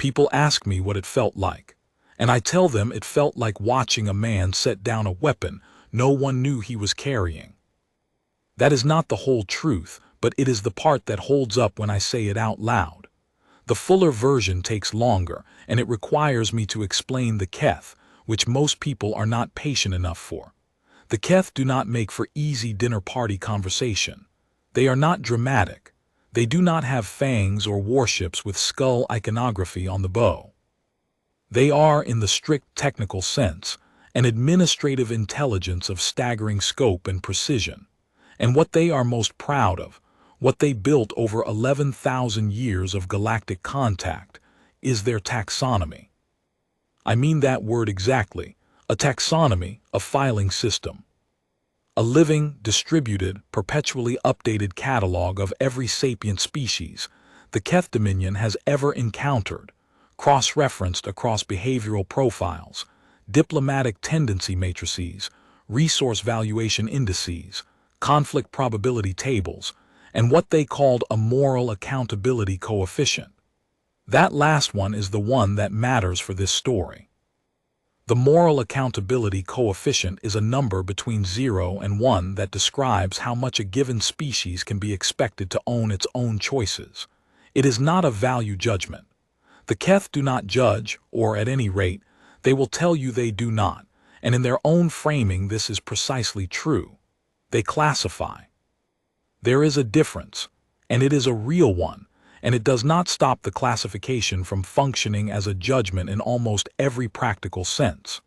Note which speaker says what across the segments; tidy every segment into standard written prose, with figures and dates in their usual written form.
Speaker 1: People ask me what it felt like, and I tell them it felt like watching a man set down a weapon no one knew he was carrying. That is not the whole truth, but it is the part that holds up when I say it out loud. The fuller version takes longer, and it requires me to explain the Keth, which most people are not patient enough for. The Keth do not make for easy dinner party conversation. They are not dramatic. They do not have fangs or warships with skull iconography on the bow. They are, in the strict technical sense, an administrative intelligence of staggering scope and precision. And what they are most proud of, what they built over 11,000 years of galactic contact, is their taxonomy. I mean that word exactly, a taxonomy, a filing system. A living, distributed, perpetually updated catalog of every sapient species the Keth Dominion has ever encountered, cross-referenced across behavioral profiles, diplomatic tendency matrices, resource valuation indices, conflict probability tables, and what they called a moral accountability coefficient. That last one is the one that matters for this story. The moral accountability coefficient is a number between 0 and 1 that describes how much a given species can be expected to own its own choices. It is not a value judgment. The Keth do not judge, or at any rate, they will tell you they do not, and in their own framing this is precisely true. They classify. There is a difference, and it is a real one, and it does not stop the classification from functioning as a judgment in almost every practical sense.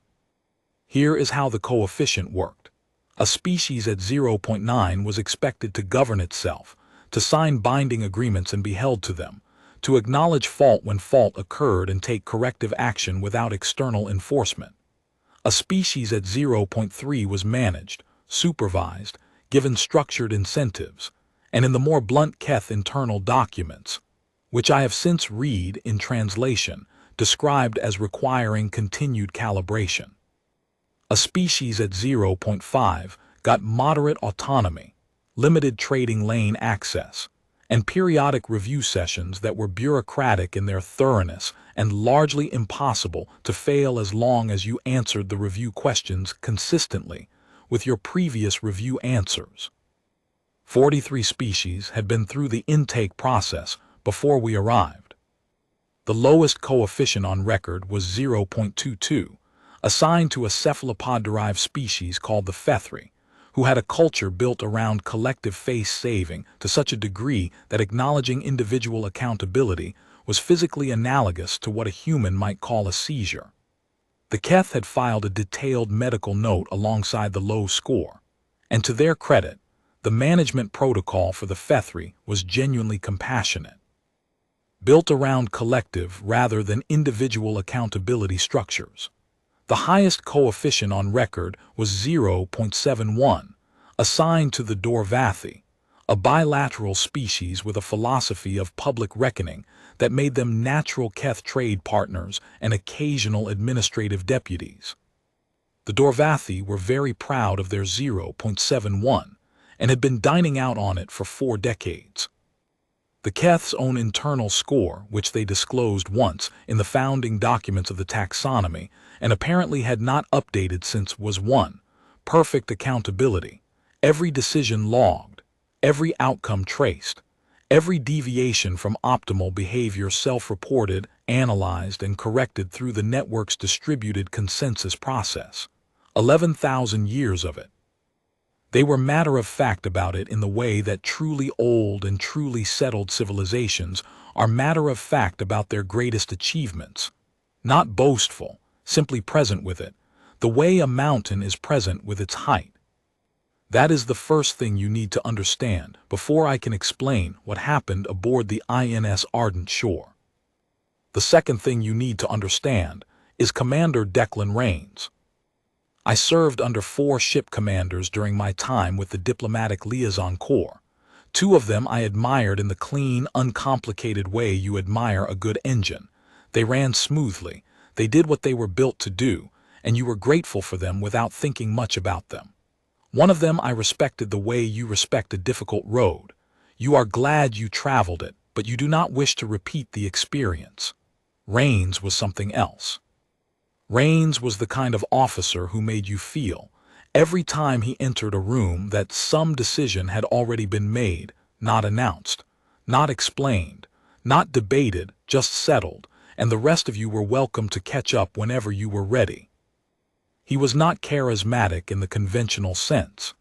Speaker 1: Here is how the coefficient worked. A species at 0.9 was expected to govern itself, to sign binding agreements and be held to them, to acknowledge fault when fault occurred and take corrective action without external enforcement. A species at 0.3 was managed, supervised, given structured incentives, and in the more blunt Keth internal documents, which I have since read in translation, described as requiring continued calibration. A species at 0.5 got moderate autonomy, limited trading lane access, and periodic review sessions that were bureaucratic in their thoroughness and largely impossible to fail as long as you answered the review questions consistently with your previous review answers. 43 species had been through the intake process before we arrived. The lowest coefficient on record was 0.22, assigned to a cephalopod-derived species called the Fethri, who had a culture built around collective face-saving to such a degree that acknowledging individual accountability was physically analogous to what a human might call a seizure. The Keth had filed a detailed medical note alongside the low score, and to their credit, the management protocol for the Fethri was genuinely compassionate. Built around collective rather than individual accountability structures. The highest coefficient on record was 0.71, assigned to the Dorvathi, a bilateral species with a philosophy of public reckoning that made them natural Keth trade partners and occasional administrative deputies. The Dorvathi were very proud of their 0.71 and had been dining out on it for 4 decades. The Keth's own internal score, which they disclosed once in the founding documents of the taxonomy and apparently had not updated since, was 1, perfect accountability, every decision logged, every outcome traced, every deviation from optimal behavior self-reported, analyzed, and corrected through the network's distributed consensus process. 11,000 years of it. They were matter-of-fact about it in the way that truly old and truly settled civilizations are matter-of-fact about their greatest achievements. Not boastful, simply present with it, the way a mountain is present with its height. That is the first thing you need to understand before I can explain what happened aboard the INS Ardent Shore. The second thing you need to understand is Commander Declan Rains. I served under 4 ship commanders during my time with the Diplomatic Liaison Corps. 2 of them I admired in the clean, uncomplicated way you admire a good engine. They ran smoothly, they did what they were built to do, and you were grateful for them without thinking much about them. One of them I respected the way you respect a difficult road. You are glad you traveled it, but you do not wish to repeat the experience. Rains was something else. Rains was the kind of officer who made you feel, every time he entered a room, that some decision had already been made, not announced, not explained, not debated, just settled, and the rest of you were welcome to catch up whenever you were ready. He was not charismatic in the conventional sense.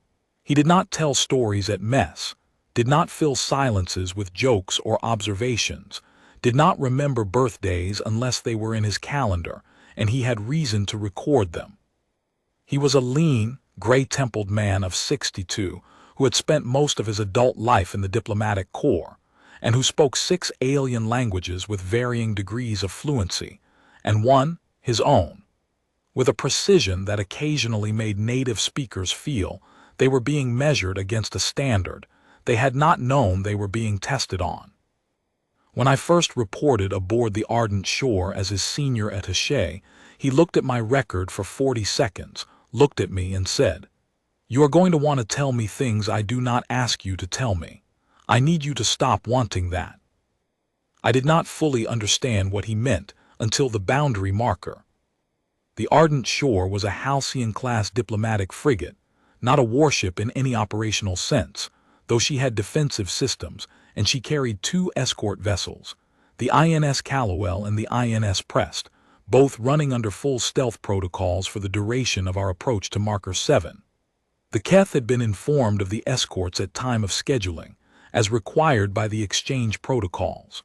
Speaker 1: He did not tell stories at mess, did not fill silences with jokes or observations, did not remember birthdays unless they were in his calendar and he had reason to record them. He was a lean, gray-templed man of 62 who had spent most of his adult life in the diplomatic corps, and who spoke 6 alien languages with varying degrees of fluency, and one, his own, with a precision that occasionally made native speakers feel they were being measured against a standard they had not known they were being tested on. When I first reported aboard the Ardent Shore as his senior attaché, he looked at my record for 40 seconds, looked at me and said, "You are going to want to tell me things I do not ask you to tell me. I need you to stop wanting that." I did not fully understand what he meant until the boundary marker. The Ardent Shore was a Halcyon-class diplomatic frigate, not a warship in any operational sense, though she had defensive systems, and she carried 2 escort vessels, the INS Callowell and the INS Prest, both running under full stealth protocols for the duration of our approach to Marker 7. The Keth had been informed of the escorts at time of scheduling, as required by the exchange protocols.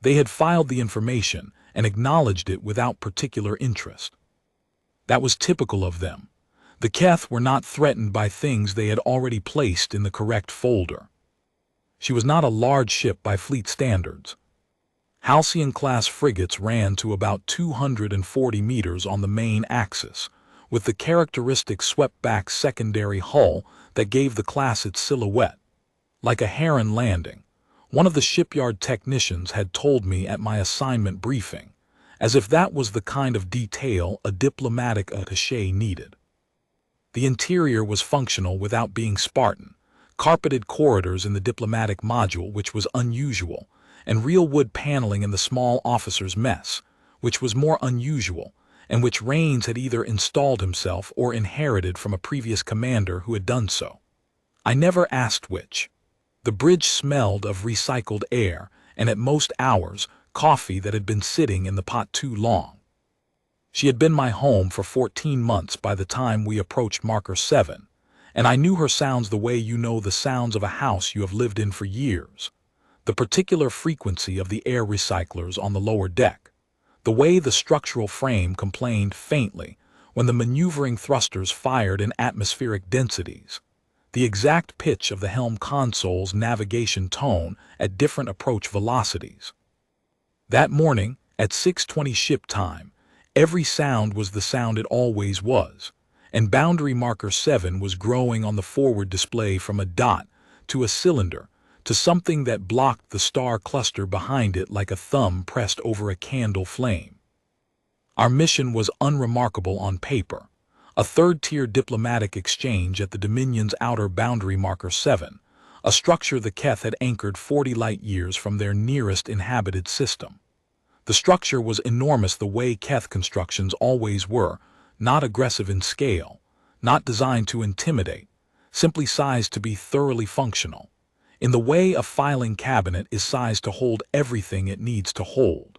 Speaker 1: They had filed the information and acknowledged it without particular interest. That was typical of them. The Keth were not threatened by things they had already placed in the correct folder. She was not a large ship by fleet standards. Halcyon-class frigates ran to about 240 meters on the main axis, with the characteristic swept-back secondary hull that gave the class its silhouette, like a heron landing. One of the shipyard technicians had told me at my assignment briefing, as if that was the kind of detail a diplomatic attaché needed. The interior was functional without being Spartan, carpeted corridors in the diplomatic module, which was unusual, and real wood paneling in the small officers' mess, which was more unusual, and which Rains had either installed himself or inherited from a previous commander who had done so. I never asked which. The bridge smelled of recycled air, and at most hours, coffee that had been sitting in the pot too long. She had been my home for 14 months by the time we approached Marker 7, and I knew her sounds the way you know the sounds of a house you have lived in for years. The particular frequency of the air recyclers on the lower deck, the way the structural frame complained faintly when the maneuvering thrusters fired in atmospheric densities, the exact pitch of the helm console's navigation tone at different approach velocities. That morning, at 6:20 ship time, every sound was the sound it always was, and boundary marker 7 was growing on the forward display from a dot to a cylinder to something that blocked the star cluster behind it like a thumb pressed over a candle flame. Our mission was unremarkable on paper, a third-tier diplomatic exchange at the Dominion's outer boundary marker 7, a structure the Keth had anchored 40 light-years from their nearest inhabited system. The structure was enormous the way Keth constructions always were, not aggressive in scale, not designed to intimidate, simply sized to be thoroughly functional, in the way a filing cabinet is sized to hold everything it needs to hold.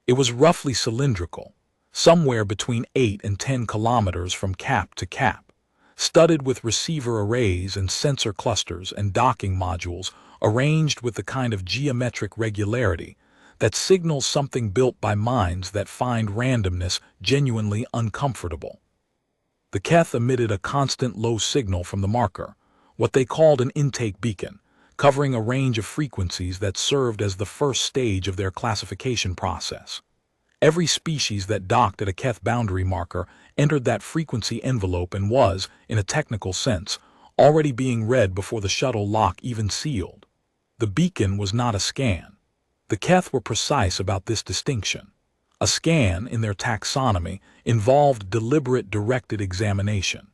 Speaker 1: It was roughly cylindrical, somewhere between 8 and 10 kilometers from cap to cap, studded with receiver arrays and sensor clusters and docking modules arranged with the kind of geometric regularity that signals something built by minds that find randomness genuinely uncomfortable. The Keth emitted a constant low signal from the marker, what they called an intake beacon, covering a range of frequencies that served as the first stage of their classification process. Every species that docked at a Keth boundary marker entered that frequency envelope and was, in a technical sense, already being read before the shuttle lock even sealed. The beacon was not a scan. The Keth were precise about this distinction. A scan, in their taxonomy, involved deliberate directed examination.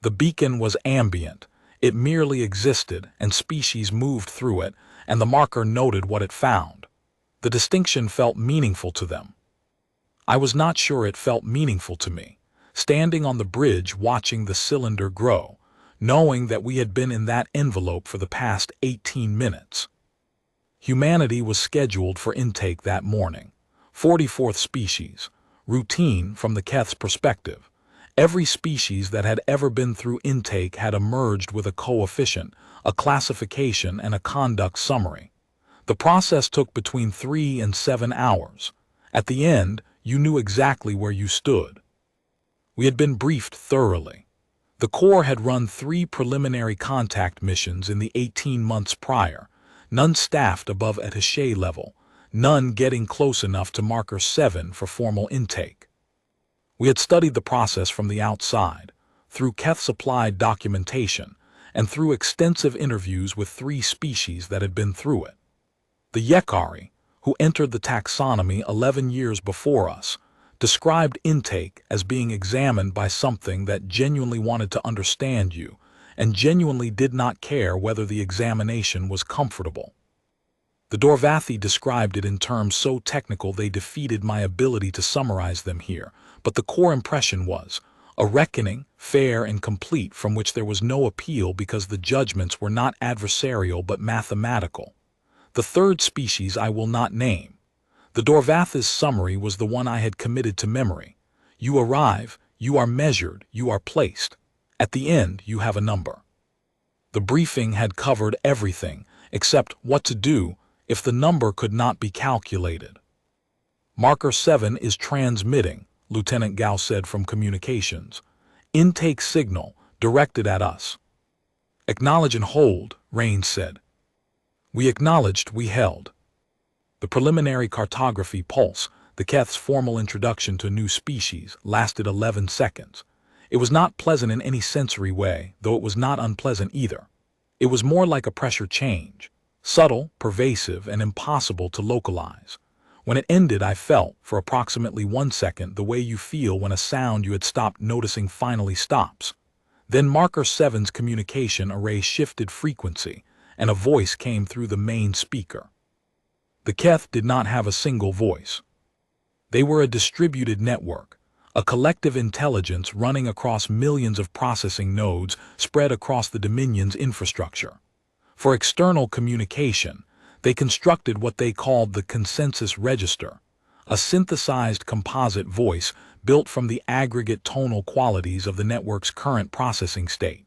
Speaker 1: The beacon was ambient. It merely existed, and species moved through it, and the marker noted what it found. The distinction felt meaningful to them. I was not sure it felt meaningful to me, standing on the bridge watching the cylinder grow, knowing that we had been in that envelope for the past 18 minutes. Humanity was scheduled for intake that morning. 44th species. Routine from the Keth's perspective. Every species that had ever been through intake had emerged with a coefficient, a classification, and a conduct summary. The process took between 3 and 7 hours. At the end, you knew exactly where you stood. We had been briefed thoroughly. The Corps had run 3 preliminary contact missions in the 18 months prior, none staffed above attaché level, none getting close enough to Marker 7 for formal intake. We had studied the process from the outside, through Keth-supplied documentation, and through extensive interviews with 3 species that had been through it. The Yekari, who entered the taxonomy 11 years before us, described intake as being examined by something that genuinely wanted to understand you and genuinely did not care whether the examination was comfortable. The Dorvathi described it in terms so technical they defeated my ability to summarize them here, but the core impression was a reckoning, fair and complete, from which there was no appeal because the judgments were not adversarial but mathematical. The third species I will not name. The Dorvathi's summary was the one I had committed to memory. You arrive, you are measured, you are placed. At the end, you have a number. The briefing had covered everything except what to do if the number could not be calculated. Marker 7 is transmitting, Lieutenant Gao said from communications. Intake signal directed at us. Acknowledge and hold, Raines said. We acknowledged, we held. The preliminary cartography pulse, the Keth's formal introduction to a new species, lasted 11 seconds. It was not pleasant in any sensory way, though it was not unpleasant either. It was more like a pressure change, subtle, pervasive, and impossible to localize. When it ended, I felt, for approximately 1 second, the way you feel when a sound you had stopped noticing finally stops. Then Marker 7's communication array shifted frequency, and a voice came through the main speaker. The Keth did not have a single voice. They were a distributed network, a collective intelligence running across millions of processing nodes spread across the Dominion's infrastructure. For external communication, they constructed what they called the consensus register, a synthesized composite voice built from the aggregate tonal qualities of the network's current processing state.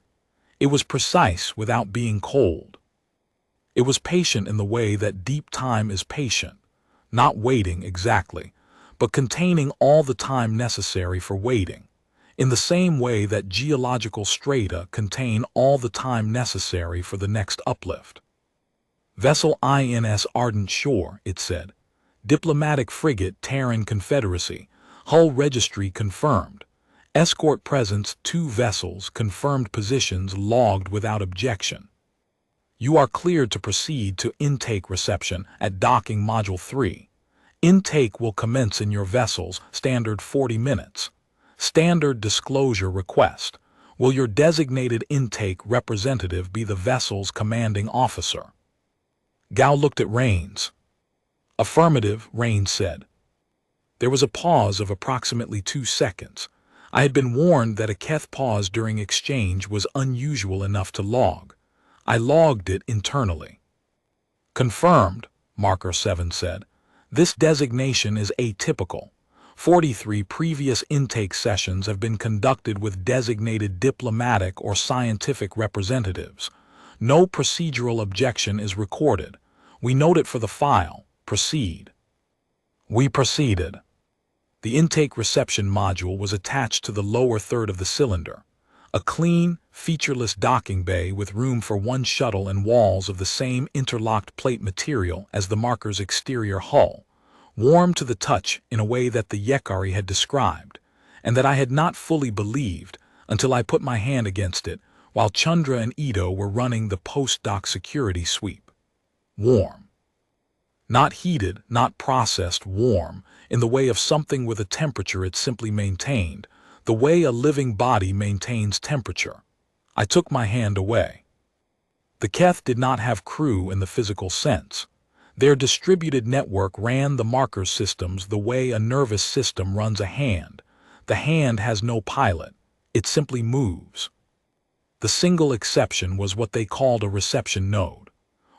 Speaker 1: It was precise without being cold. It was patient in the way that deep time is patient, not waiting exactly, but containing all the time necessary for waiting, in the same way that geological strata contain all the time necessary for the next uplift. Vessel INS Ardent Shore, it said. Diplomatic frigate Terran Confederacy. Hull registry confirmed. Escort presence 2 vessels, confirmed positions logged without objection. You are cleared to proceed to intake reception at docking module 3. Intake will commence in your vessels, standard 40 minutes. Standard disclosure request. Will your designated intake representative be the vessel's commanding officer? Gao looked at Raines. Affirmative, Raines said. There was a pause of approximately 2 seconds. I had been warned that a Keth pause during exchange was unusual enough to log. I logged it internally. Confirmed, Marker 7 said. This designation is atypical. 43 previous intake sessions have been conducted with designated diplomatic or scientific representatives. No procedural objection is recorded. We note it for the file. Proceed. We proceeded. The intake reception module was attached to the lower third of the cylinder. A clean, featureless docking bay with room for 1 shuttle and walls of the same interlocked plate material as the Marker's exterior hull, warm to the touch in a way that the Yekari had described, and that I had not fully believed until I put my hand against it while Chandra and Ito were running the post-dock security sweep. Warm. Not heated, not processed, warm, in the way of something with a temperature it simply maintained, the way a living body maintains temperature. I took my hand away. The Keth did not have crew in the physical sense. Their distributed network ran the marker systems the way a nervous system runs a hand. The hand has no pilot. It simply moves. The single exception was what they called a reception node.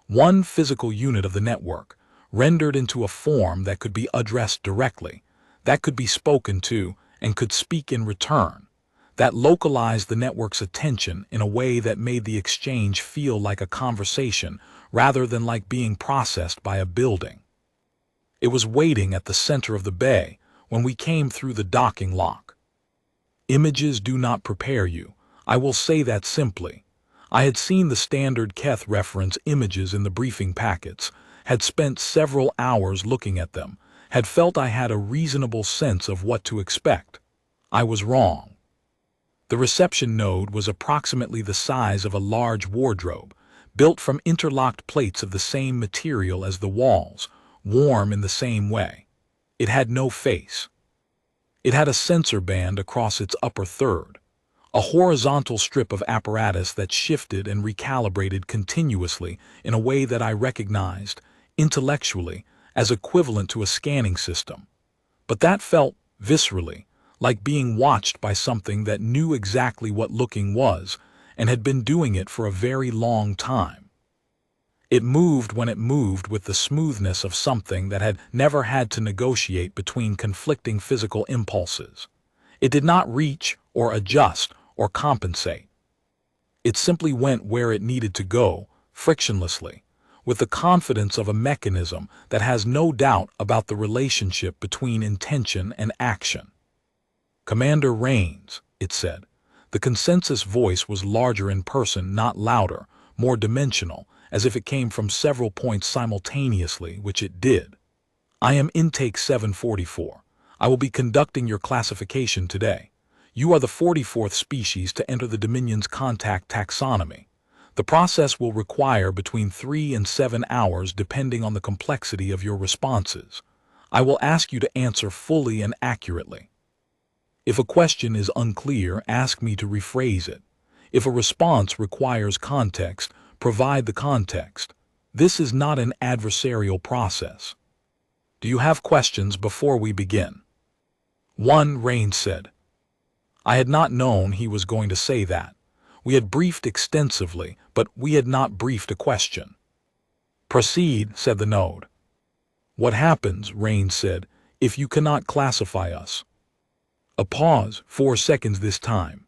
Speaker 1: One physical unit of the network, rendered into a form that could be addressed directly, that could be spoken to, and could speak in return, that localized the network's attention in a way that made the exchange feel like a conversation rather than like being processed by a building. It was waiting at the center of the bay when we came through the docking lock. Images do not prepare you. I will say that simply. I had seen the standard Keth reference images in the briefing packets, had spent several hours looking at them, had felt I had a reasonable sense of what to expect. I was wrong. The reception node was approximately the size of a large wardrobe, built from interlocked plates of the same material as the walls, warm in the same way. It had no face. It had a sensor band across its upper third, a horizontal strip of apparatus that shifted and recalibrated continuously in a way that I recognized, intellectually, as equivalent to a scanning system. But that felt, viscerally, like being watched by something that knew exactly what looking was and had been doing it for a very long time. It moved when it moved with the smoothness of something that had never had to negotiate between conflicting physical impulses. It did not reach or adjust or compensate. It simply went where it needed to go, frictionlessly, with the confidence of a mechanism that has no doubt about the relationship between intention and action. "Commander Rains," it said. The consensus voice was larger in person, not louder, more dimensional, as if it came from several points simultaneously, which it did. "I am Intake 744. I will be conducting your classification today. You are the 44th species to enter the Dominion's contact taxonomy. The process will require between 3 and 7 hours depending on the complexity of your responses. I will ask you to answer fully and accurately. If a question is unclear, ask me to rephrase it. If a response requires context, provide the context. This is not an adversarial process. Do you have questions before we begin?" "One," Rains said. I had not known he was going to say that. We had briefed extensively, but we had not briefed a question. "Proceed," said the node. "What happens," Rains said, "if you cannot classify us?" A pause, 4 seconds this time.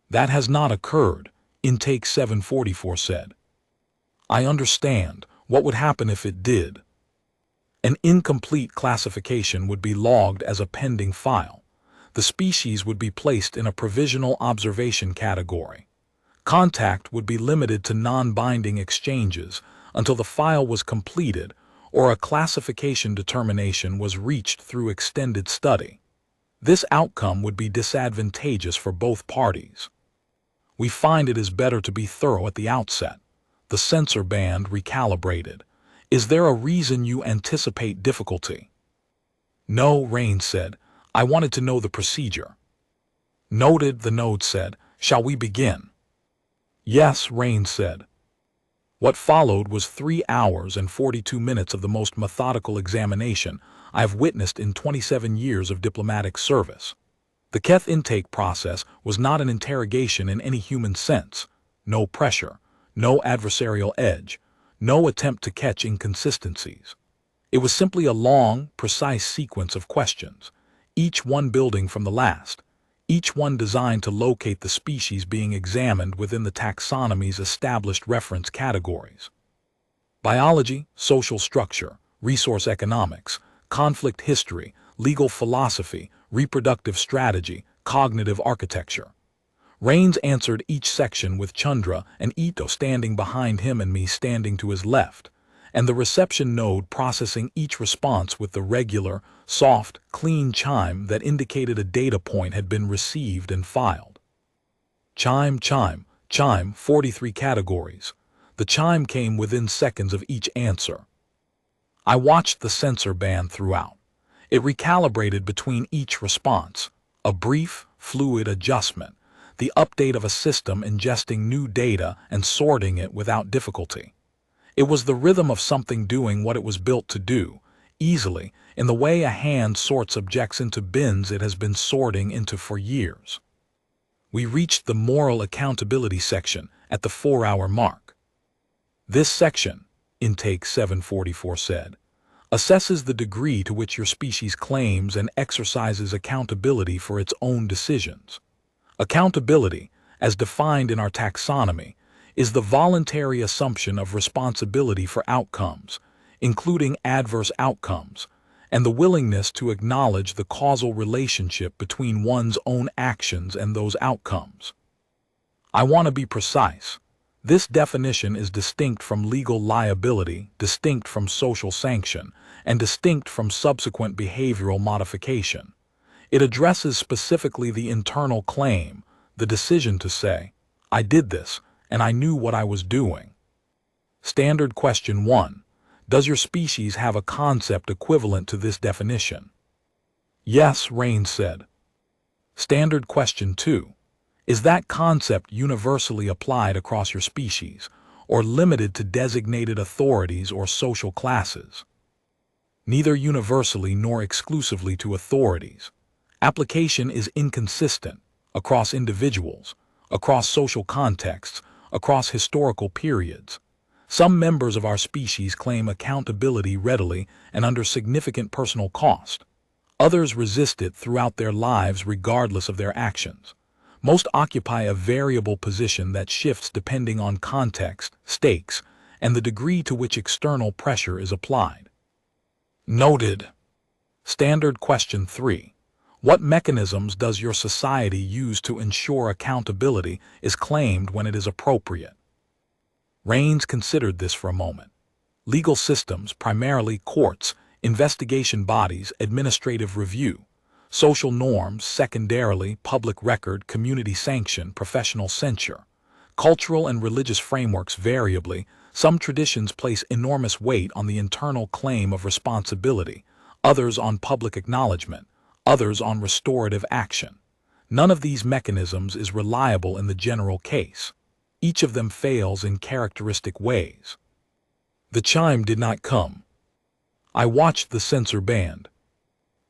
Speaker 1: "That has not occurred," Intake 744 said. "I understand. What would happen if it did?" "An incomplete classification would be logged as a pending file. The species would be placed in a provisional observation category. Contact would be limited to non-binding exchanges until the file was completed or a classification determination was reached through extended study. This outcome would be disadvantageous for both parties. We find it is better to be thorough at the outset." The sensor band recalibrated. "Is there a reason you anticipate difficulty?" "No," Rains said. "I wanted to know the procedure." "Noted," the node said. "Shall we begin?" "Yes," Rains said. What followed was 3 hours and 42 minutes of the most methodical examination I have witnessed in 27 years of diplomatic service. The Keth intake process was not an interrogation in any human sense. No pressure, no adversarial edge, no attempt to catch inconsistencies. It was simply a long, precise sequence of questions, each one building from the last, each one designed to locate the species being examined within the taxonomy's established reference categories. Biology, social structure, resource economics, conflict history, legal philosophy, reproductive strategy, cognitive architecture. Rains answered each section with Chandra and Ito standing behind him and me standing to his left, and the reception node processing each response with the regular, soft, clean chime that indicated a data point had been received and filed. Chime, chime, chime, 43 categories. The chime came within seconds of each answer. I watched the sensor band throughout. It recalibrated between each response, a brief, fluid adjustment, the update of a system ingesting new data and sorting it without difficulty. It was the rhythm of something doing what it was built to do, easily, in the way a hand sorts objects into bins it has been sorting into for years. We reached the moral accountability section at the 4-hour mark. This section, Intake 744 said, assesses the degree to which your species claims and exercises accountability for its own decisions. Accountability, as defined in our taxonomy, is the voluntary assumption of responsibility for outcomes, including adverse outcomes, and the willingness to acknowledge the causal relationship between one's own actions and those outcomes. I want to be precise. This definition is distinct from legal liability, distinct from social sanction, and distinct from subsequent behavioral modification. It addresses specifically the internal claim, the decision to say, I did this, and I knew what I was doing. Standard question 1. Does your species have a concept equivalent to this definition? Yes, Rains said. Standard question 2. Is that concept universally applied across your species, or limited to designated authorities or social classes? Neither universally nor exclusively to authorities. Application is inconsistent across individuals, across social contexts, across historical periods. Some members of our species claim accountability readily and under significant personal cost. Others resist it throughout their lives regardless of their actions. Most occupy a variable position that shifts depending on context, stakes, and the degree to which external pressure is applied. Noted. Standard question 3. What mechanisms does your society use to ensure accountability is claimed when it is appropriate? Rains considered this for a moment. Legal systems, primarily courts, investigation bodies, administrative review. Social norms, secondarily, public record, community sanction, professional censure. Cultural and religious frameworks variably. Some traditions place enormous weight on the internal claim of responsibility, others on public acknowledgement, others on restorative action. None of these mechanisms is reliable in the general case. Each of them fails in characteristic ways. The chime did not come. I watched the sensor band.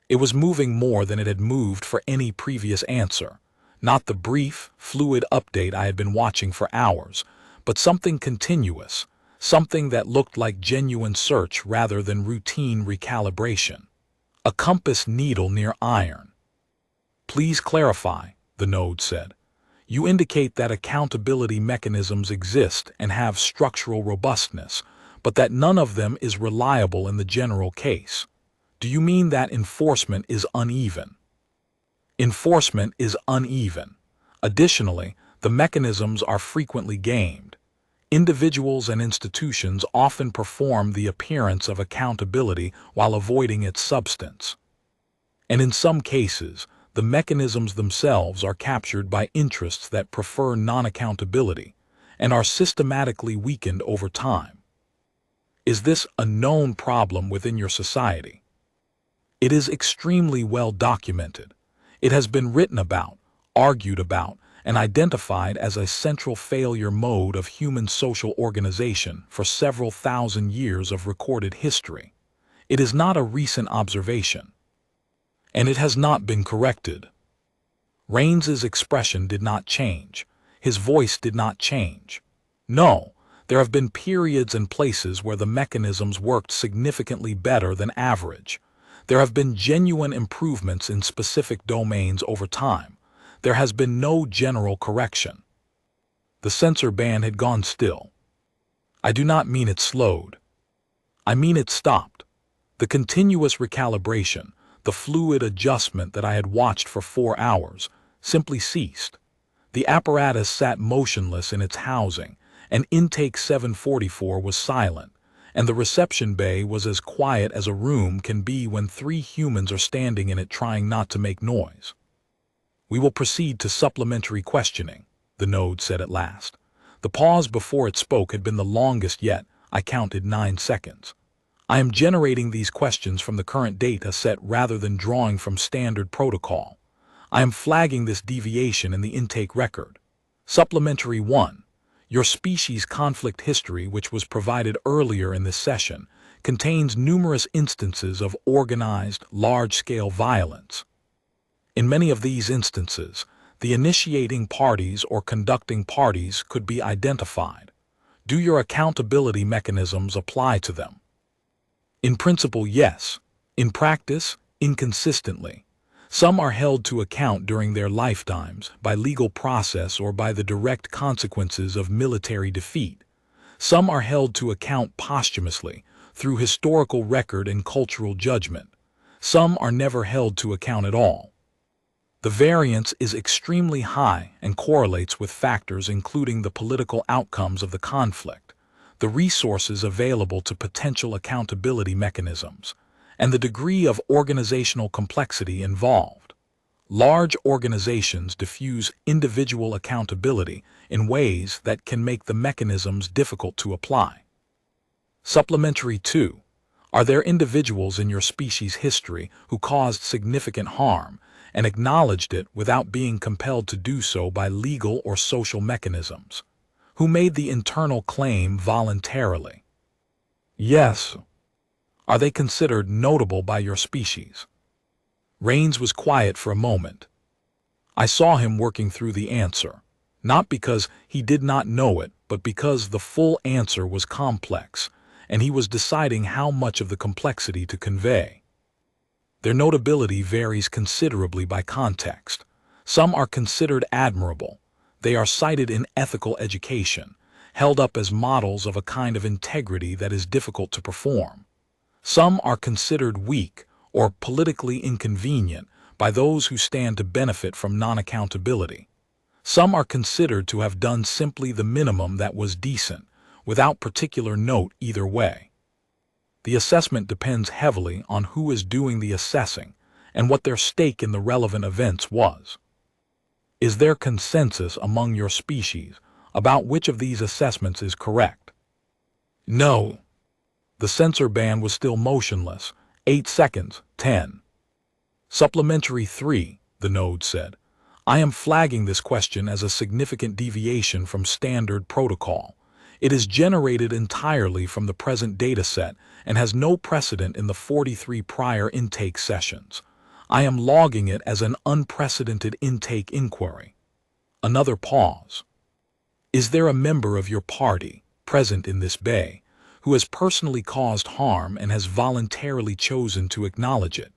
Speaker 1: It was moving more than it had moved for any previous answer. Not the brief, fluid update I had been watching for hours, but something continuous, something that looked like genuine search rather than routine recalibration. A compass needle near iron. Please clarify, the node said. You indicate that accountability mechanisms exist and have structural robustness, but that none of them is reliable in the general case. Do you mean that enforcement is uneven? Enforcement is uneven. Additionally, the mechanisms are frequently gamed. Individuals and institutions often perform the appearance of accountability while avoiding its substance. And in some cases, the mechanisms themselves are captured by interests that prefer non-accountability and are systematically weakened over time. Is this a known problem within your society? It is extremely well documented. It has been written about, argued about, and identified as a central failure mode of human social organization for several thousand years of recorded history. It is not a recent observation. And it has not been corrected. Rains's expression did not change. His voice did not change. No, there have been periods and places where the mechanisms worked significantly better than average. There have been genuine improvements in specific domains over time. There has been no general correction. The sensor band had gone still. I do not mean it slowed. I mean it stopped. The continuous recalibration, the fluid adjustment that I had watched for 4 hours, simply ceased. The apparatus sat motionless in its housing, and intake 744 was silent, and the reception bay was as quiet as a room can be when 3 humans are standing in it trying not to make noise. We will proceed to supplementary questioning, the node said at last. The pause before it spoke had been the longest yet. I counted 9 seconds. I am generating these questions from the current data set rather than drawing from standard protocol. I am flagging this deviation in the intake record. Supplementary 1. Your species' conflict history, which was provided earlier in this session, contains numerous instances of organized, large-scale violence. In many of these instances, the initiating parties or conducting parties could be identified. Do your accountability mechanisms apply to them? In principle, yes. In practice, inconsistently. Some are held to account during their lifetimes by legal process or by the direct consequences of military defeat. Some are held to account posthumously through historical record and cultural judgment. Some are never held to account at all. The variance is extremely high and correlates with factors including the political outcomes of the conflict, the resources available to potential accountability mechanisms, and the degree of organizational complexity involved. Large organizations diffuse individual accountability in ways that can make the mechanisms difficult to apply. Supplementary 2. Are there individuals in your species' history who caused significant harm and acknowledged it without being compelled to do so by legal or social mechanisms? Who made the internal claim voluntarily? Yes. Are they considered notable by your species? Rains was quiet for a moment. I saw him working through the answer, not because he did not know it, but because the full answer was complex, and he was deciding how much of the complexity to convey. Their notability varies considerably by context. Some are considered admirable. They are cited in ethical education, held up as models of a kind of integrity that is difficult to perform. Some are considered weak or politically inconvenient by those who stand to benefit from non-accountability. Some are considered to have done simply the minimum that was decent, without particular note either way. The assessment depends heavily on who is doing the assessing and what their stake in the relevant events was. Is there consensus among your species about which of these assessments is correct? No. The censor band was still motionless. 8 seconds, 10. Supplementary 3, the node said. I am flagging this question as a significant deviation from standard protocol. It is generated entirely from the present dataset and has no precedent in the 43 prior intake sessions. I am logging it as an unprecedented intake inquiry. Another pause. Is there a member of your party, present in this bay, who has personally caused harm and has voluntarily chosen to acknowledge it?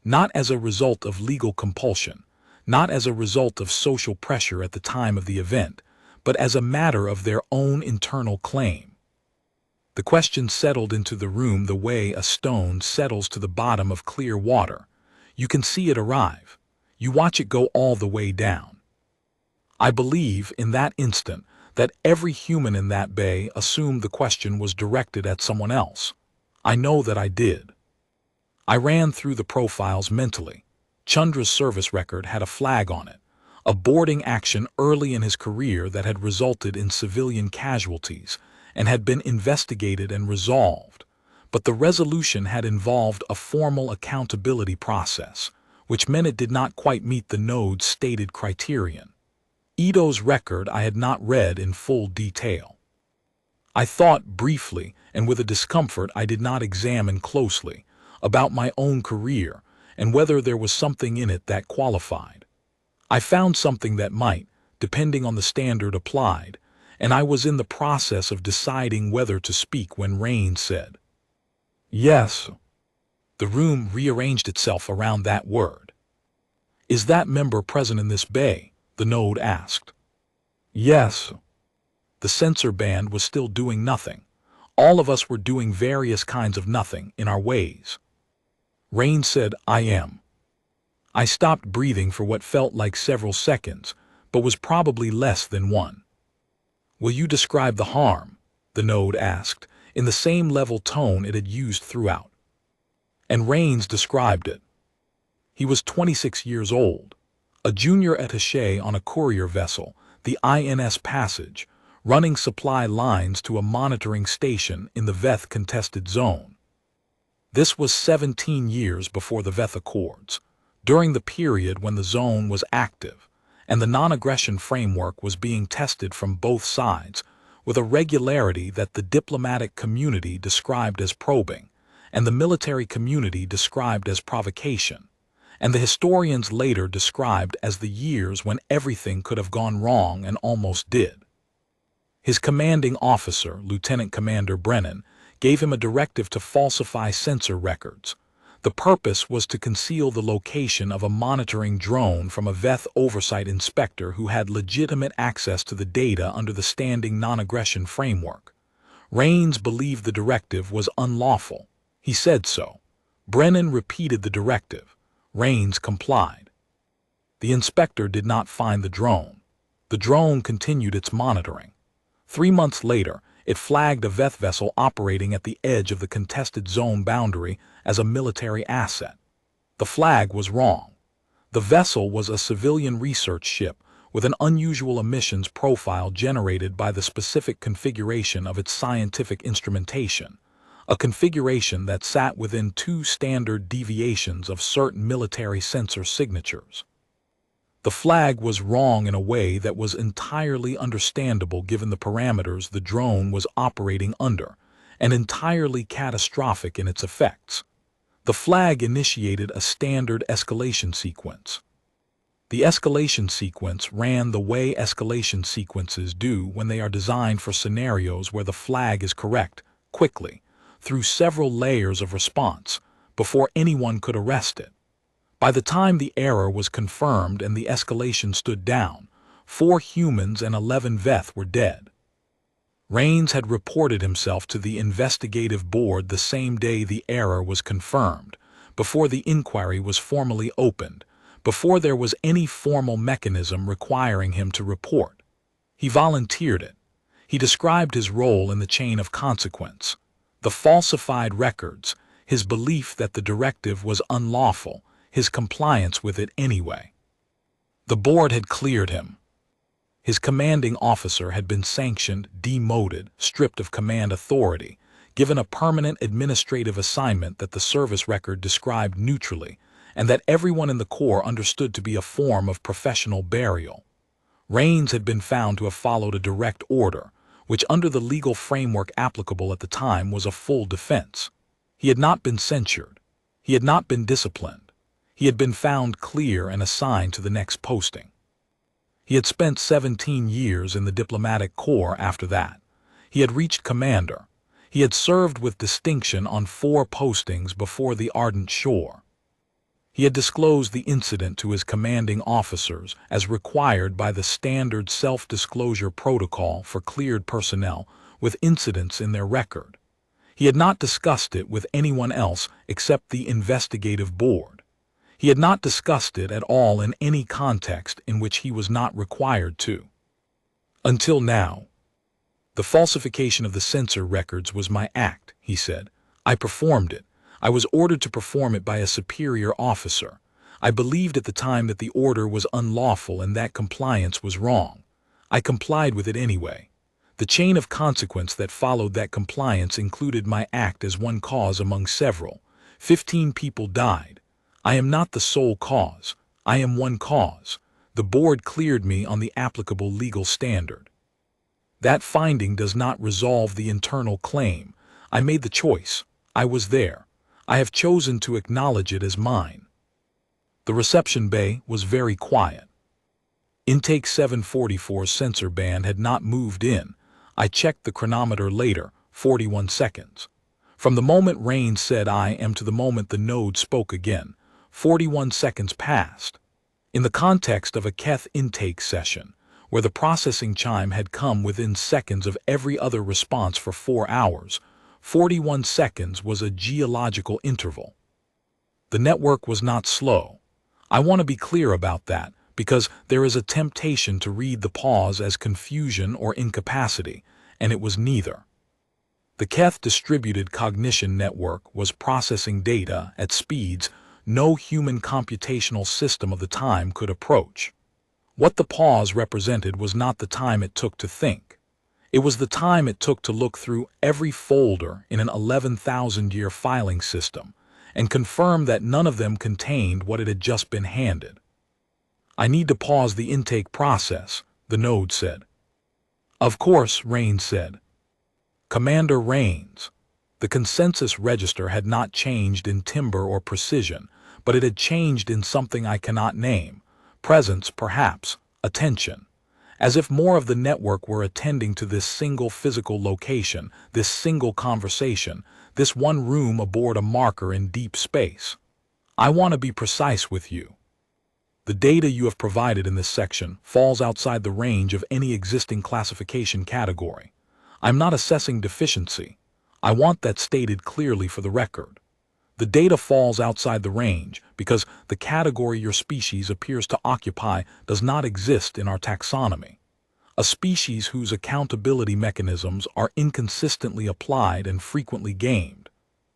Speaker 1: Not as a result of legal compulsion, not as a result of social pressure at the time of the event, but as a matter of their own internal claim. The question settled into the room the way a stone settles to the bottom of clear water. You can see it arrive. You watch it go all the way down. I believe, in that instant, that every human in that bay assumed the question was directed at someone else. I know that I did. I ran through the profiles mentally. Chandra's service record had a flag on it, a boarding action early in his career that had resulted in civilian casualties and had been investigated and resolved. But the resolution had involved a formal accountability process, which meant it did not quite meet the node's stated criterion. Ito's record I had not read in full detail. I thought briefly, and with a discomfort I did not examine closely, about my own career and whether there was something in it that qualified. I found something that might, depending on the standard applied, and I was in the process of deciding whether to speak when Rain said, "Yes." The room rearranged itself around that word. "Is that member present in this bay?" the node asked. "Yes." The censor band was still doing nothing. All of us were doing various kinds of nothing in our ways. Rain said, "I am." I stopped breathing for what felt like several seconds, but was probably less than one. "Will you describe the harm?" the node asked, in the same level tone it had used throughout. And Rains described it. He was 26 years old, a junior attaché on a courier vessel, the INS Passage, running supply lines to a monitoring station in the Veth contested zone. This was 17 years before the Veth Accords, during the period when the zone was active, and the non-aggression framework was being tested from both sides, with a regularity that the diplomatic community described as probing, and the military community described as provocation, and the historians later described as the years when everything could have gone wrong and almost did. His commanding officer, Lieutenant Commander Brennan, gave him a directive to falsify sensor records. The purpose was to conceal the location of a monitoring drone from a VETH oversight inspector who had legitimate access to the data under the Standing Non-Aggression Framework. Raines believed the directive was unlawful. He said so. Brennan repeated the directive. Raines complied. The inspector did not find the drone. The drone continued its monitoring. 3 months later, it flagged a VETH vessel operating at the edge of the contested zone boundary as a military asset. The flag was wrong. The vessel was a civilian research ship with an unusual emissions profile generated by the specific configuration of its scientific instrumentation, a configuration that sat within 2 standard deviations of certain military sensor signatures. The flag was wrong in a way that was entirely understandable given the parameters the drone was operating under, and entirely catastrophic in its effects. The flag initiated a standard escalation sequence. The escalation sequence ran the way escalation sequences do when they are designed for scenarios where the flag is correct, quickly, through several layers of response, before anyone could arrest it. By the time the error was confirmed and the escalation stood down, 4 humans and 11 VETH were dead. Raines had reported himself to the investigative board the same day the error was confirmed, before the inquiry was formally opened, before there was any formal mechanism requiring him to report. He volunteered it. He described his role in the chain of consequence, the falsified records, his belief that the directive was unlawful, his compliance with it anyway. The board had cleared him. His commanding officer had been sanctioned, demoted, stripped of command authority, given a permanent administrative assignment that the service record described neutrally, and that everyone in the Corps understood to be a form of professional burial. Raines had been found to have followed a direct order, which under the legal framework applicable at the time was a full defense. He had not been censured. He had not been disciplined. He had been found clear and assigned to the next posting. He had spent 17 years in the diplomatic corps after that. He had reached commander. He had served with distinction on 4 postings before the ardent shore. He had disclosed the incident to his commanding officers as required by the standard self-disclosure protocol for cleared personnel with incidents in their record. He had not discussed it with anyone else except the investigative board. He had not discussed it at all in any context in which he was not required to. Until now. The falsification of the sensor records was my act, he said. I performed it. I was ordered to perform it by a superior officer. I believed at the time that the order was unlawful and that compliance was wrong. I complied with it anyway. The chain of consequence that followed that compliance included my act as one cause among several. 15 people died. I am not the sole cause. I am one cause. The board cleared me on the applicable legal standard. That finding does not resolve the internal claim. I made the choice. I was there. I have chosen to acknowledge it as mine. The reception bay was very quiet. Intake 744's sensor band had not moved in. I checked the chronometer later, 41 seconds. From the moment Raines said I am to the moment the node spoke again, 41 seconds passed. In the context of a Keth intake session, where the processing chime had come within seconds of every other response for 4 hours, 41 seconds was a geological interval. The network was not slow. I want to be clear about that, because there is a temptation to read the pause as confusion or incapacity, and it was neither. The Keth distributed cognition network was processing data at speeds no human computational system of the time could approach. What the pause represented was not the time it took to think. It was the time it took to look through every folder in an 11,000-year filing system and confirm that none of them contained what it had just been handed. I need to pause the intake process, the node said. Of course, Raines said. Commander Raines. The consensus register had not changed in timbre or precision, but it had changed in something I cannot name. Presence, perhaps. Attention. As if more of the network were attending to this single physical location, this single conversation, this one room aboard a marker in deep space. I want to be precise with you. The data you have provided in this section falls outside the range of any existing classification category. I'm not assessing deficiency. I want that stated clearly for the record. The data falls outside the range because the category your species appears to occupy does not exist in our taxonomy. A species whose accountability mechanisms are inconsistently applied and frequently gamed.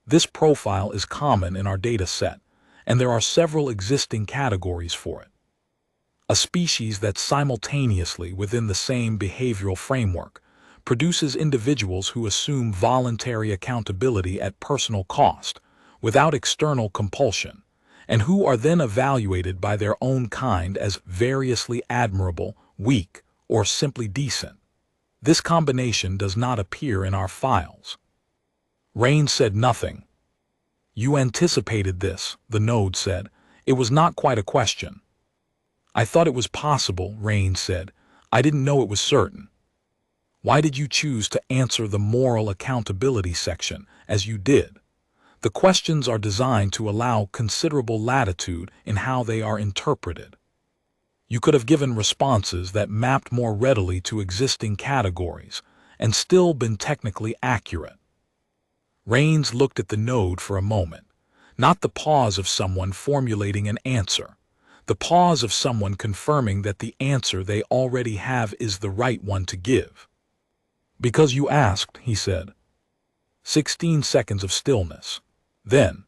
Speaker 1: This profile is common in our data set, and there are several existing categories for it. A species that simultaneously, within the same behavioral framework, produces individuals who assume voluntary accountability at personal cost, without external compulsion, and who are then evaluated by their own kind as variously admirable, weak, or simply decent. This combination does not appear in our files. Raines said nothing. You anticipated this, the node said. It was not quite a question. I thought it was possible, Raines said. I didn't know it was certain. Why did you choose to answer the moral accountability section as you did? The questions are designed to allow considerable latitude in how they are interpreted. You could have given responses that mapped more readily to existing categories and still been technically accurate. Raines looked at the node for a moment, not the pause of someone formulating an answer, the pause of someone confirming that the answer they already have is the right one to give. Because you asked, he said. 16 seconds of stillness. Then,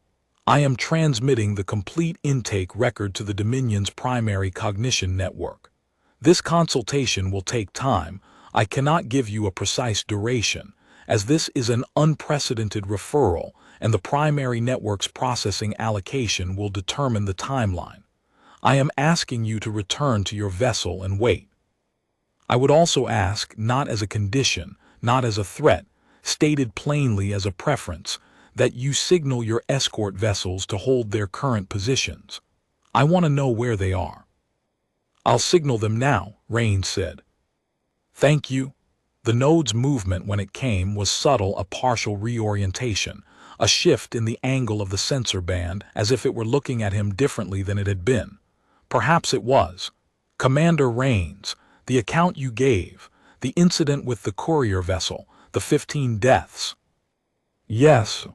Speaker 1: I am transmitting the complete intake record to the Dominion's primary cognition network. This consultation will take time. I cannot give you a precise duration, as this is an unprecedented referral, and the primary network's processing allocation will determine the timeline. I am asking you to return to your vessel and wait. I would also ask, not as a condition, not as a threat, stated plainly as a preference, that you signal your escort vessels to hold their current positions. I want to know where they are. I'll signal them now, Raines said. Thank you. The node's movement when it came was subtle, a partial reorientation, a shift in the angle of the sensor band as if it were looking at him differently than it had been. Perhaps it was. Commander Raines, the account you gave, the incident with the courier vessel, the 15 deaths. Yes.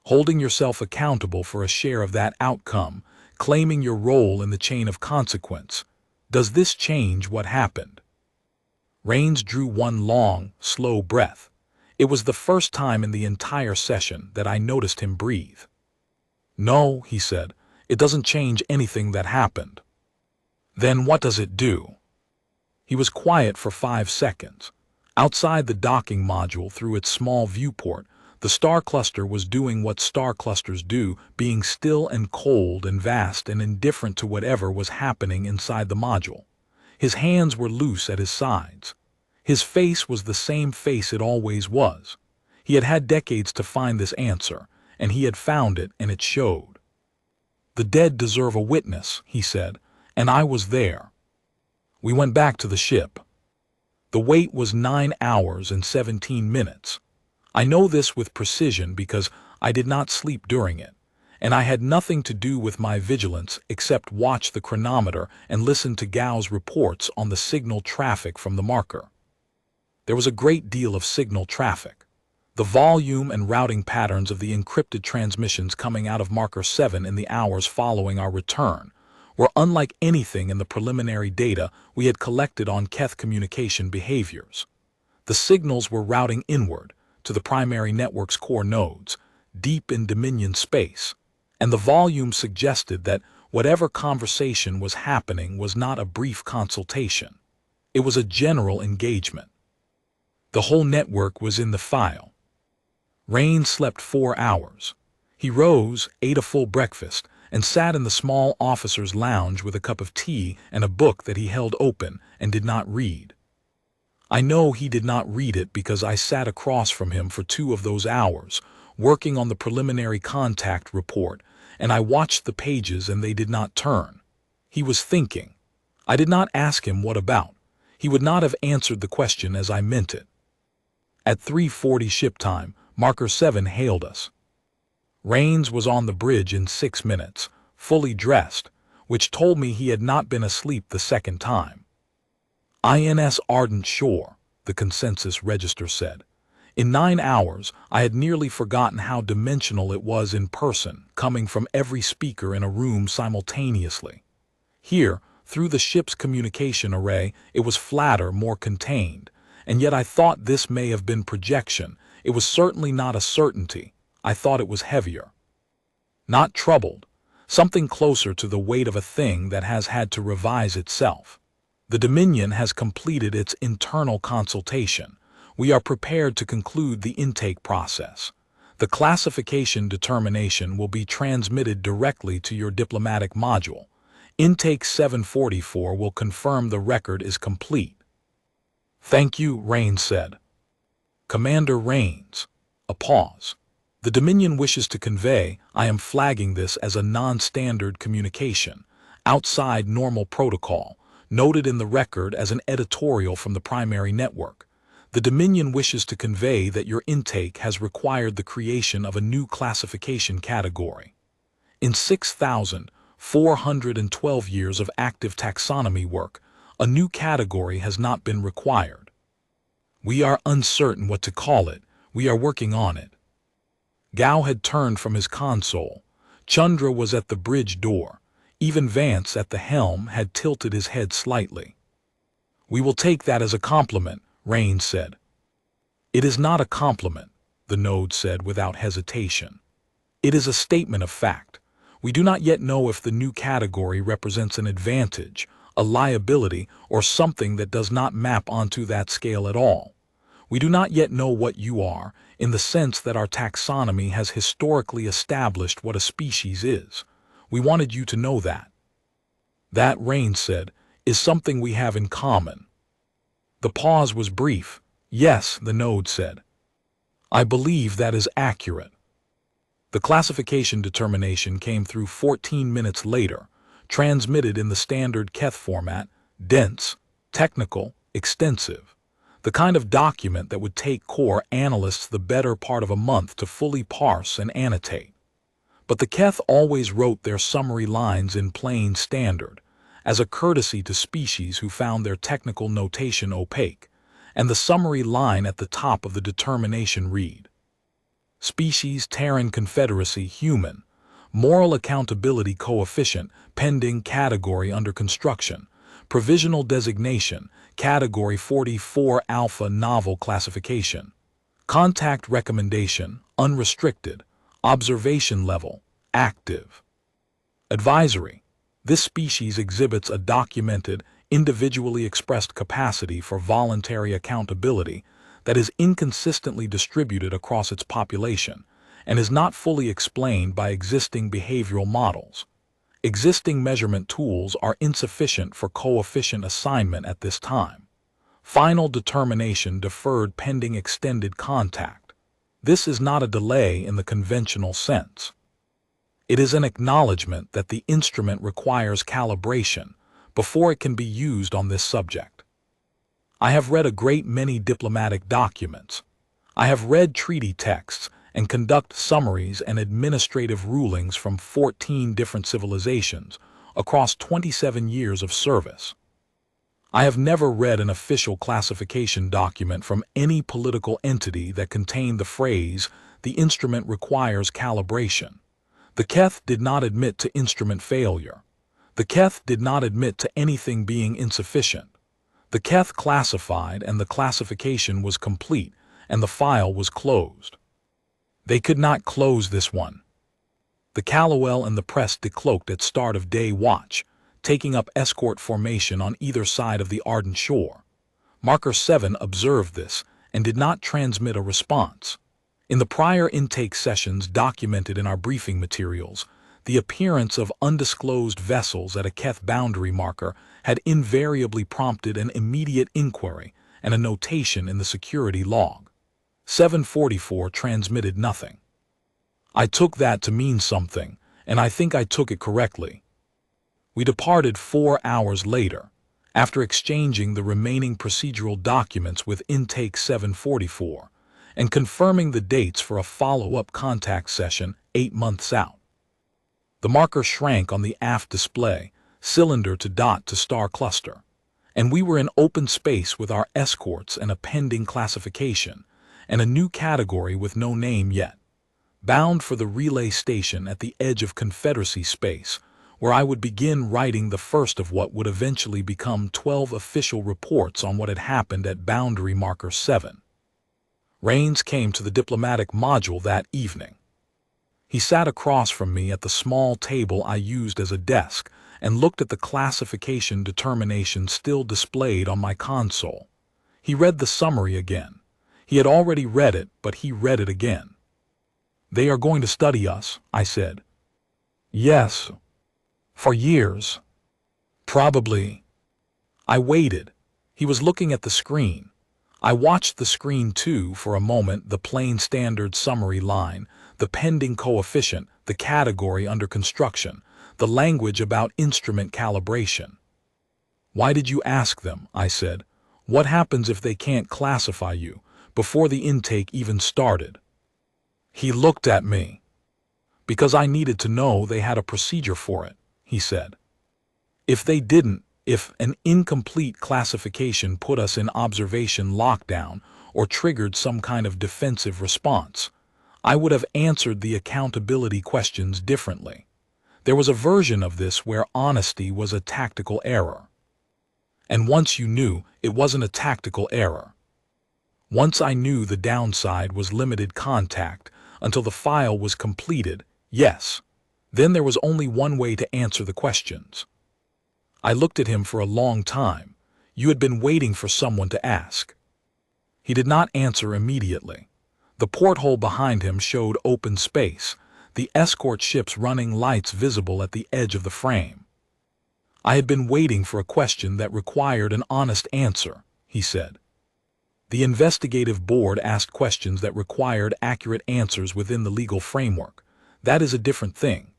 Speaker 1: Holding yourself accountable for a share of that outcome, claiming your role in the chain of consequence. Does this change what happened? Raines drew one long, slow breath. It was the first time in the entire session that I noticed him breathe. No, he said, it doesn't change anything that happened. Then what does it do? He was quiet for 5 seconds. Outside the docking module through its small viewport, the star cluster was doing what star clusters do, being still and cold and vast and indifferent to whatever was happening inside the module. His hands were loose at his sides. His face was the same face it always was. He had had decades to find this answer, and he had found it, and it showed. The dead deserve a witness, he said, and I was there. We went back to the ship. The wait was 9 hours and 17 minutes. I know this with precision because I did not sleep during it, and I had nothing to do with my vigilance except watch the chronometer and listen to Gao's reports on the signal traffic from the marker. There was a great deal of signal traffic. The volume and routing patterns of the encrypted transmissions coming out of Marker 7 in the hours following our return were unlike anything in the preliminary data we had collected on Keth communication behaviors. The signals were routing inward to the primary network's core nodes, deep in Dominion space, and the volume suggested that whatever conversation was happening was not a brief consultation. It was a general engagement. The whole network was in the file. Raines slept 4 hours. He rose, ate a full breakfast, and sat in the small officer's lounge with a cup of tea and a book that he held open and did not read. I know he did not read it because I sat across from him for 2 of those hours, working on the preliminary contact report, and I watched the pages and they did not turn. He was thinking. I did not ask him what about. He would not have answered the question as I meant it. At 3:40 ship time, Marker 7 hailed us. Rains was on the bridge in 6 minutes, fully dressed, which told me he had not been asleep the second time. INS Ardent Shore, the consensus register said. In 9 hours, I had nearly forgotten how dimensional it was in person, coming from every speaker in a room simultaneously. Here, through the ship's communication array, it was flatter, more contained, and yet I thought this may have been projection. It was certainly not a certainty. I thought it was heavier. Not troubled, something closer to the weight of a thing that has had to revise itself. The Dominion has completed its internal consultation. We are prepared to conclude the intake process. The classification determination will be transmitted directly to your diplomatic module. Intake 744 will confirm the record is complete. Thank you, Rains said. Commander Rains. A pause. The Dominion wishes to convey, I am flagging this as a non-standard communication, outside normal protocol, noted in the record as an editorial from the primary network. The Dominion wishes to convey that your intake has required the creation of a new classification category. In 6,412 years of active taxonomy work, a new category has not been required. We are uncertain what to call it. We are working on it. Gao had turned from his console. Chandra was at the bridge door. Even Vance at the helm had tilted his head slightly. We will take that as a compliment, Rains said. It is not a compliment, the node said without hesitation. It is a statement of fact. We do not yet know if the new category represents an advantage, a liability, or something that does not map onto that scale at all. We do not yet know what you are, in the sense that our taxonomy has historically established what a species is. We wanted you to know that. That, Rains said, is something we have in common. The pause was brief. Yes, the node said. I believe that is accurate. The classification determination came through 14 minutes later, transmitted in the standard Keth format, dense, technical, extensive. The kind of document that would take core analysts the better part of a month to fully parse and annotate. But the Keth always wrote their summary lines in plain standard, as a courtesy to species who found their technical notation opaque, and the summary line at the top of the determination read: Species Terran Confederacy Human, Moral Accountability Coefficient, pending category under construction, Provisional Designation, Category 44 Alpha Novel Classification, Contact Recommendation, Unrestricted, Observation Level, Active. Advisory: this species exhibits a documented, individually expressed capacity for voluntary accountability that is inconsistently distributed across its population and is not fully explained by existing behavioral models. Existing measurement tools are insufficient for coefficient assignment at this time. Final determination deferred pending extended contact. This is not a delay in the conventional sense. It is an acknowledgement that the instrument requires calibration before it can be used on this subject. I have read a great many diplomatic documents. I have read treaty texts and conduct summaries and administrative rulings from 14 different civilizations across 27 years of service. I have never read an official classification document from any political entity that contained the phrase, "The instrument requires calibration." The Keth did not admit to instrument failure. The Keth did not admit to anything being insufficient. The Keth classified and the classification was complete and the file was closed. They could not close this one. The Callowell and the press decloaked at start of day watch, taking up escort formation on either side of the Ardent Shore. Marker 7 observed this and did not transmit a response. In the prior intake sessions documented in our briefing materials, the appearance of undisclosed vessels at a Keth boundary marker had invariably prompted an immediate inquiry and a notation in the security log. 744 transmitted nothing. I took that to mean something, and I think I took it correctly. We departed 4 hours later, after exchanging the remaining procedural documents with Intake 744, and confirming the dates for a follow-up contact session 8 months out. The marker shrank on the aft display, cylinder to dot to star cluster, and we were in open space with our escorts and a pending classification, and a new category with no name yet, bound for the relay station at the edge of Confederacy space, where I would begin writing the first of what would eventually become 12 official reports on what had happened at Boundary Marker 7. Rains came to the diplomatic module that evening. He sat across from me at the small table I used as a desk and looked at the classification determination still displayed on my console. He read the summary again. He had already read it, but he read it again. "They are going to study us," I said. "Yes. For years. Probably." I waited. He was looking at the screen. I watched the screen too for a moment, the plain standard summary line, the pending coefficient, the category under construction, the language about instrument calibration. "Why did you ask them?" I said. "What happens if they can't classify you, before the intake even started?" He looked at me. "Because I needed to know they had a procedure for it," he said. "If they didn't, if an incomplete classification put us in observation lockdown or triggered some kind of defensive response, I would have answered the accountability questions differently. There was a version of this where honesty was a tactical error. And once you knew, it wasn't a tactical error. Once I knew the downside was limited contact until the file was completed, yes, then there was only one way to answer the questions. I looked at him for a long time. You had been waiting for someone to ask. He did not answer immediately. The porthole behind him showed open space, the escort ship's running lights visible at the edge of the frame. "I had been waiting for a question that required an honest answer," he said. "The investigative board asked questions that required accurate answers within the legal framework. That is a different thing.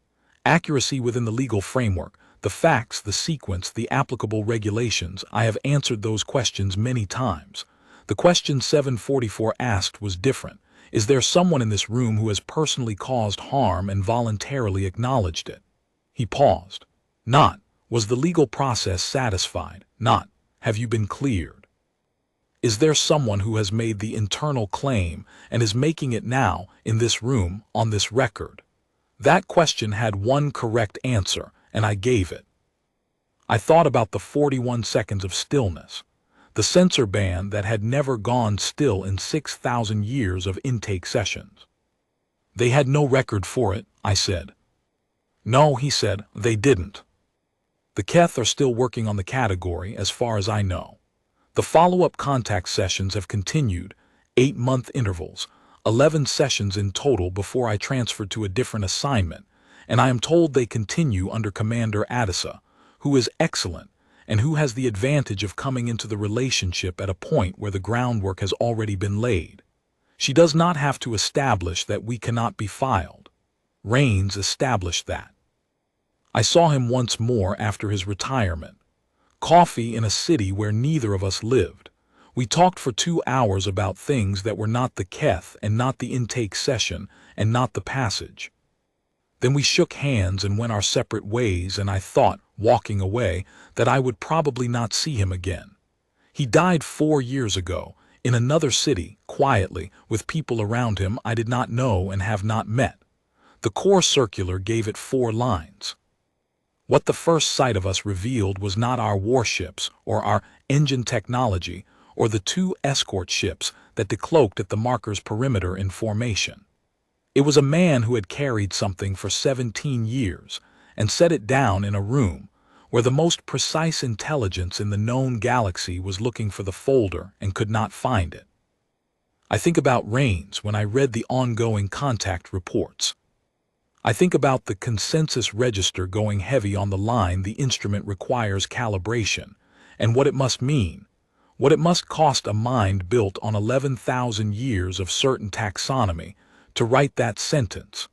Speaker 1: Accuracy within the legal framework, the facts, the sequence, the applicable regulations, I have answered those questions many times. The question 744 asked was different. Is there someone in this room who has personally caused harm and voluntarily acknowledged it?" He paused. "Not, was the legal process satisfied? Not, have you been cleared? Is there someone who has made the internal claim and is making it now, in this room, on this record?" That question had one correct answer, and I gave it. I thought about the 41 seconds of stillness, the sensor band that had never gone still in 6,000 years of intake sessions. "They had no record for it," I said. "No," he said, "they didn't. The Keth are still working on the category, as far as I know. The follow-up contact sessions have continued, 8-month intervals, 11 sessions in total before I transferred to a different assignment, and I am told they continue under Commander Addisa, who is excellent and who has the advantage of coming into the relationship at a point where the groundwork has already been laid. She does not have to establish that we cannot be filed. Rains established that. I saw him once more after his retirement. Coffee in a city where neither of us lived. We talked for 2 hours about things that were not the Keth and not the intake session and not the passage. Then we shook hands and went our separate ways, and I thought, walking away, that I would probably not see him again. He died 4 years ago, in another city, quietly, with people around him I did not know and have not met. The core circular gave it 4 lines. What the first sight of us revealed was not our warships or our engine technology or the 2 escort ships that decloaked at the marker's perimeter in formation. It was a man who had carried something for 17 years and set it down in a room where the most precise intelligence in the known galaxy was looking for the folder and could not find it. I think about Rains when I read the ongoing contact reports. I think about the consensus register going heavy on the line the instrument requires calibration, and what it must mean. What it must cost a mind built on 11,000 years of certain taxonomy to write that sentence.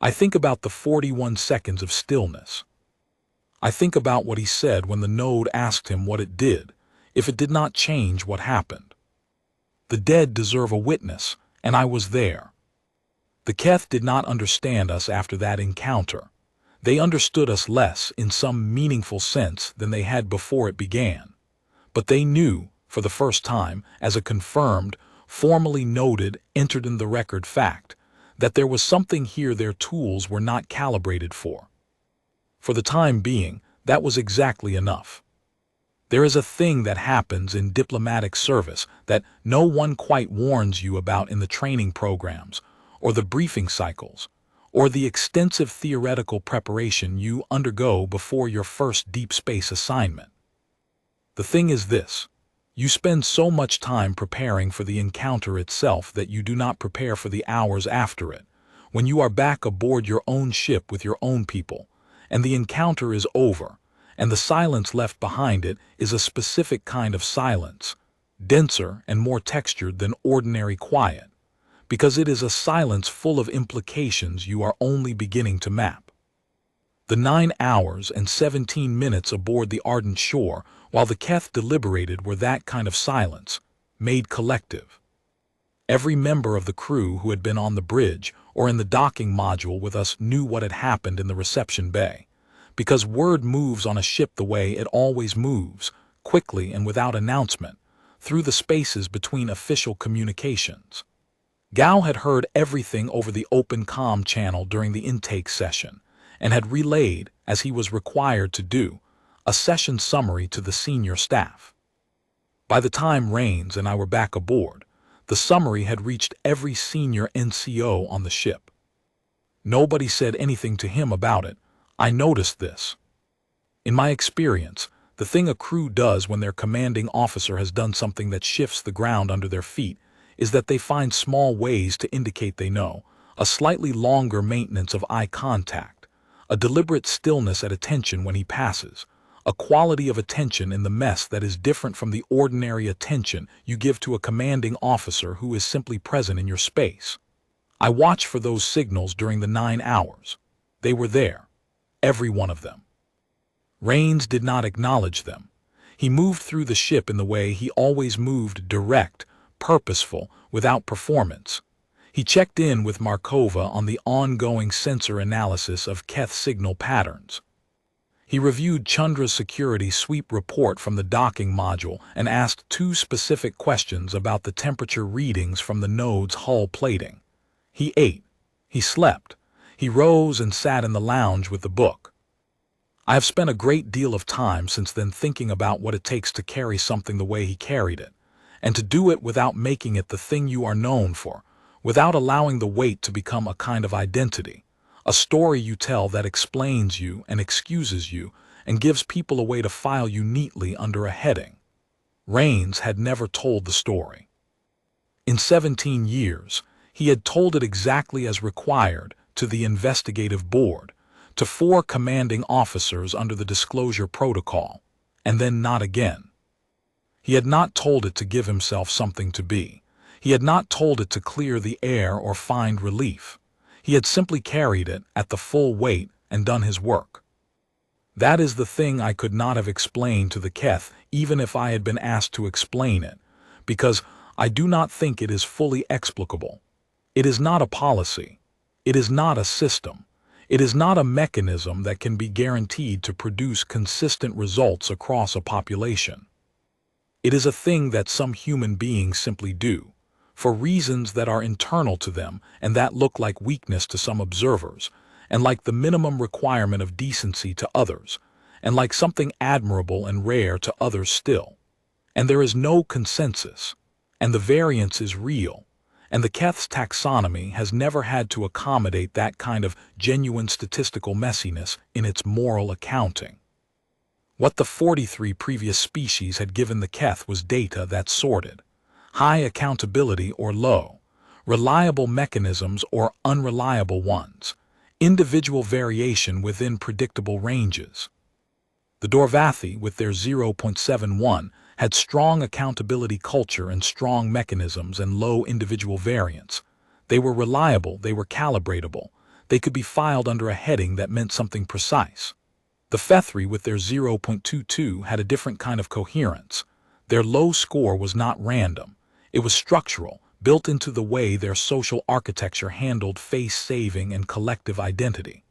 Speaker 1: I think about the 41 seconds of stillness. I think about what he said when the node asked him what it did, if it did not change what happened. The dead deserve a witness, and I was there. The Keth did not understand us after that encounter. They understood us less in some meaningful sense than they had before it began. But they knew, for the first time, as a confirmed, formally noted, entered in the record fact, that there was something here their tools were not calibrated for. For the time being, that was exactly enough. There is a thing that happens in diplomatic service that no one quite warns you about in the training programs, or the briefing cycles, or the extensive theoretical preparation you undergo before your first deep space assignment. The thing is this: you spend so much time preparing for the encounter itself that you do not prepare for the hours after it, when you are back aboard your own ship with your own people, and the encounter is over, and the silence left behind it is a specific kind of silence, denser and more textured than ordinary quiet, because it is a silence full of implications you are only beginning to map. The 9 hours and 17 minutes aboard the ardent shore while the Keth deliberated were that kind of silence, made collective. Every member of the crew who had been on the bridge or in the docking module with us knew what had happened in the reception bay, because word moves on a ship the way it always moves, quickly and without announcement, through the spaces between official communications. Gao had heard everything over the open comm channel during the intake session, and had relayed, as he was required to do, a session summary to the senior staff. By the time Rains and I were back aboard, the summary had reached every senior NCO on the ship. Nobody said anything to him about it. I noticed this. In my experience, the thing a crew does when their commanding officer has done something that shifts the ground under their feet is that they find small ways to indicate they know, a slightly longer maintenance of eye contact, a deliberate stillness at attention when he passes, a quality of attention in the mess that is different from the ordinary attention you give to a commanding officer who is simply present in your space. I watched for those signals during the 9 hours. They were there, every one of them. Rains did not acknowledge them. He moved through the ship in the way he always moved, direct, purposeful, without performance. He checked in with Markova on the ongoing sensor analysis of Keth signal patterns. He reviewed Chandra's security sweep report from the docking module and asked 2 specific questions about the temperature readings from the node's hull plating. He ate. He slept. He rose and sat in the lounge with the book. I have spent a great deal of time since then thinking about what it takes to carry something the way he carried it, and to do it without making it the thing you are known for, without allowing the weight to become a kind of identity, a story you tell that explains you and excuses you and gives people a way to file you neatly under a heading. Rains had never told the story. In 17 years, he had told it exactly as required to the investigative board, to 4 commanding officers under the disclosure protocol, and then not again. He had not told it to give himself something to be. He had not told it to clear the air or find relief. He had simply carried it at the full weight and done his work. That is the thing I could not have explained to the Keth even if I had been asked to explain it, because I do not think it is fully explicable. It is not a policy. It is not a system. It is not a mechanism that can be guaranteed to produce consistent results across a population. It is a thing that some human beings simply do, for reasons that are internal to them and that look like weakness to some observers, and like the minimum requirement of decency to others, and like something admirable and rare to others still. And there is no consensus, and the variance is real, and the Keth's taxonomy has never had to accommodate that kind of genuine statistical messiness in its moral accounting. What the 43 previous species had given the Keth was data that sorted, high accountability or low, reliable mechanisms or unreliable ones, individual variation within predictable ranges. The Dorvathi, with their 0.71, had strong accountability culture and strong mechanisms and low individual variance. They were reliable, they were calibratable, they could be filed under a heading that meant something precise. The Fethri with their 0.22 had a different kind of coherence. Their low score was not random. It was structural, built into the way their social architecture handled face-saving and collective identity.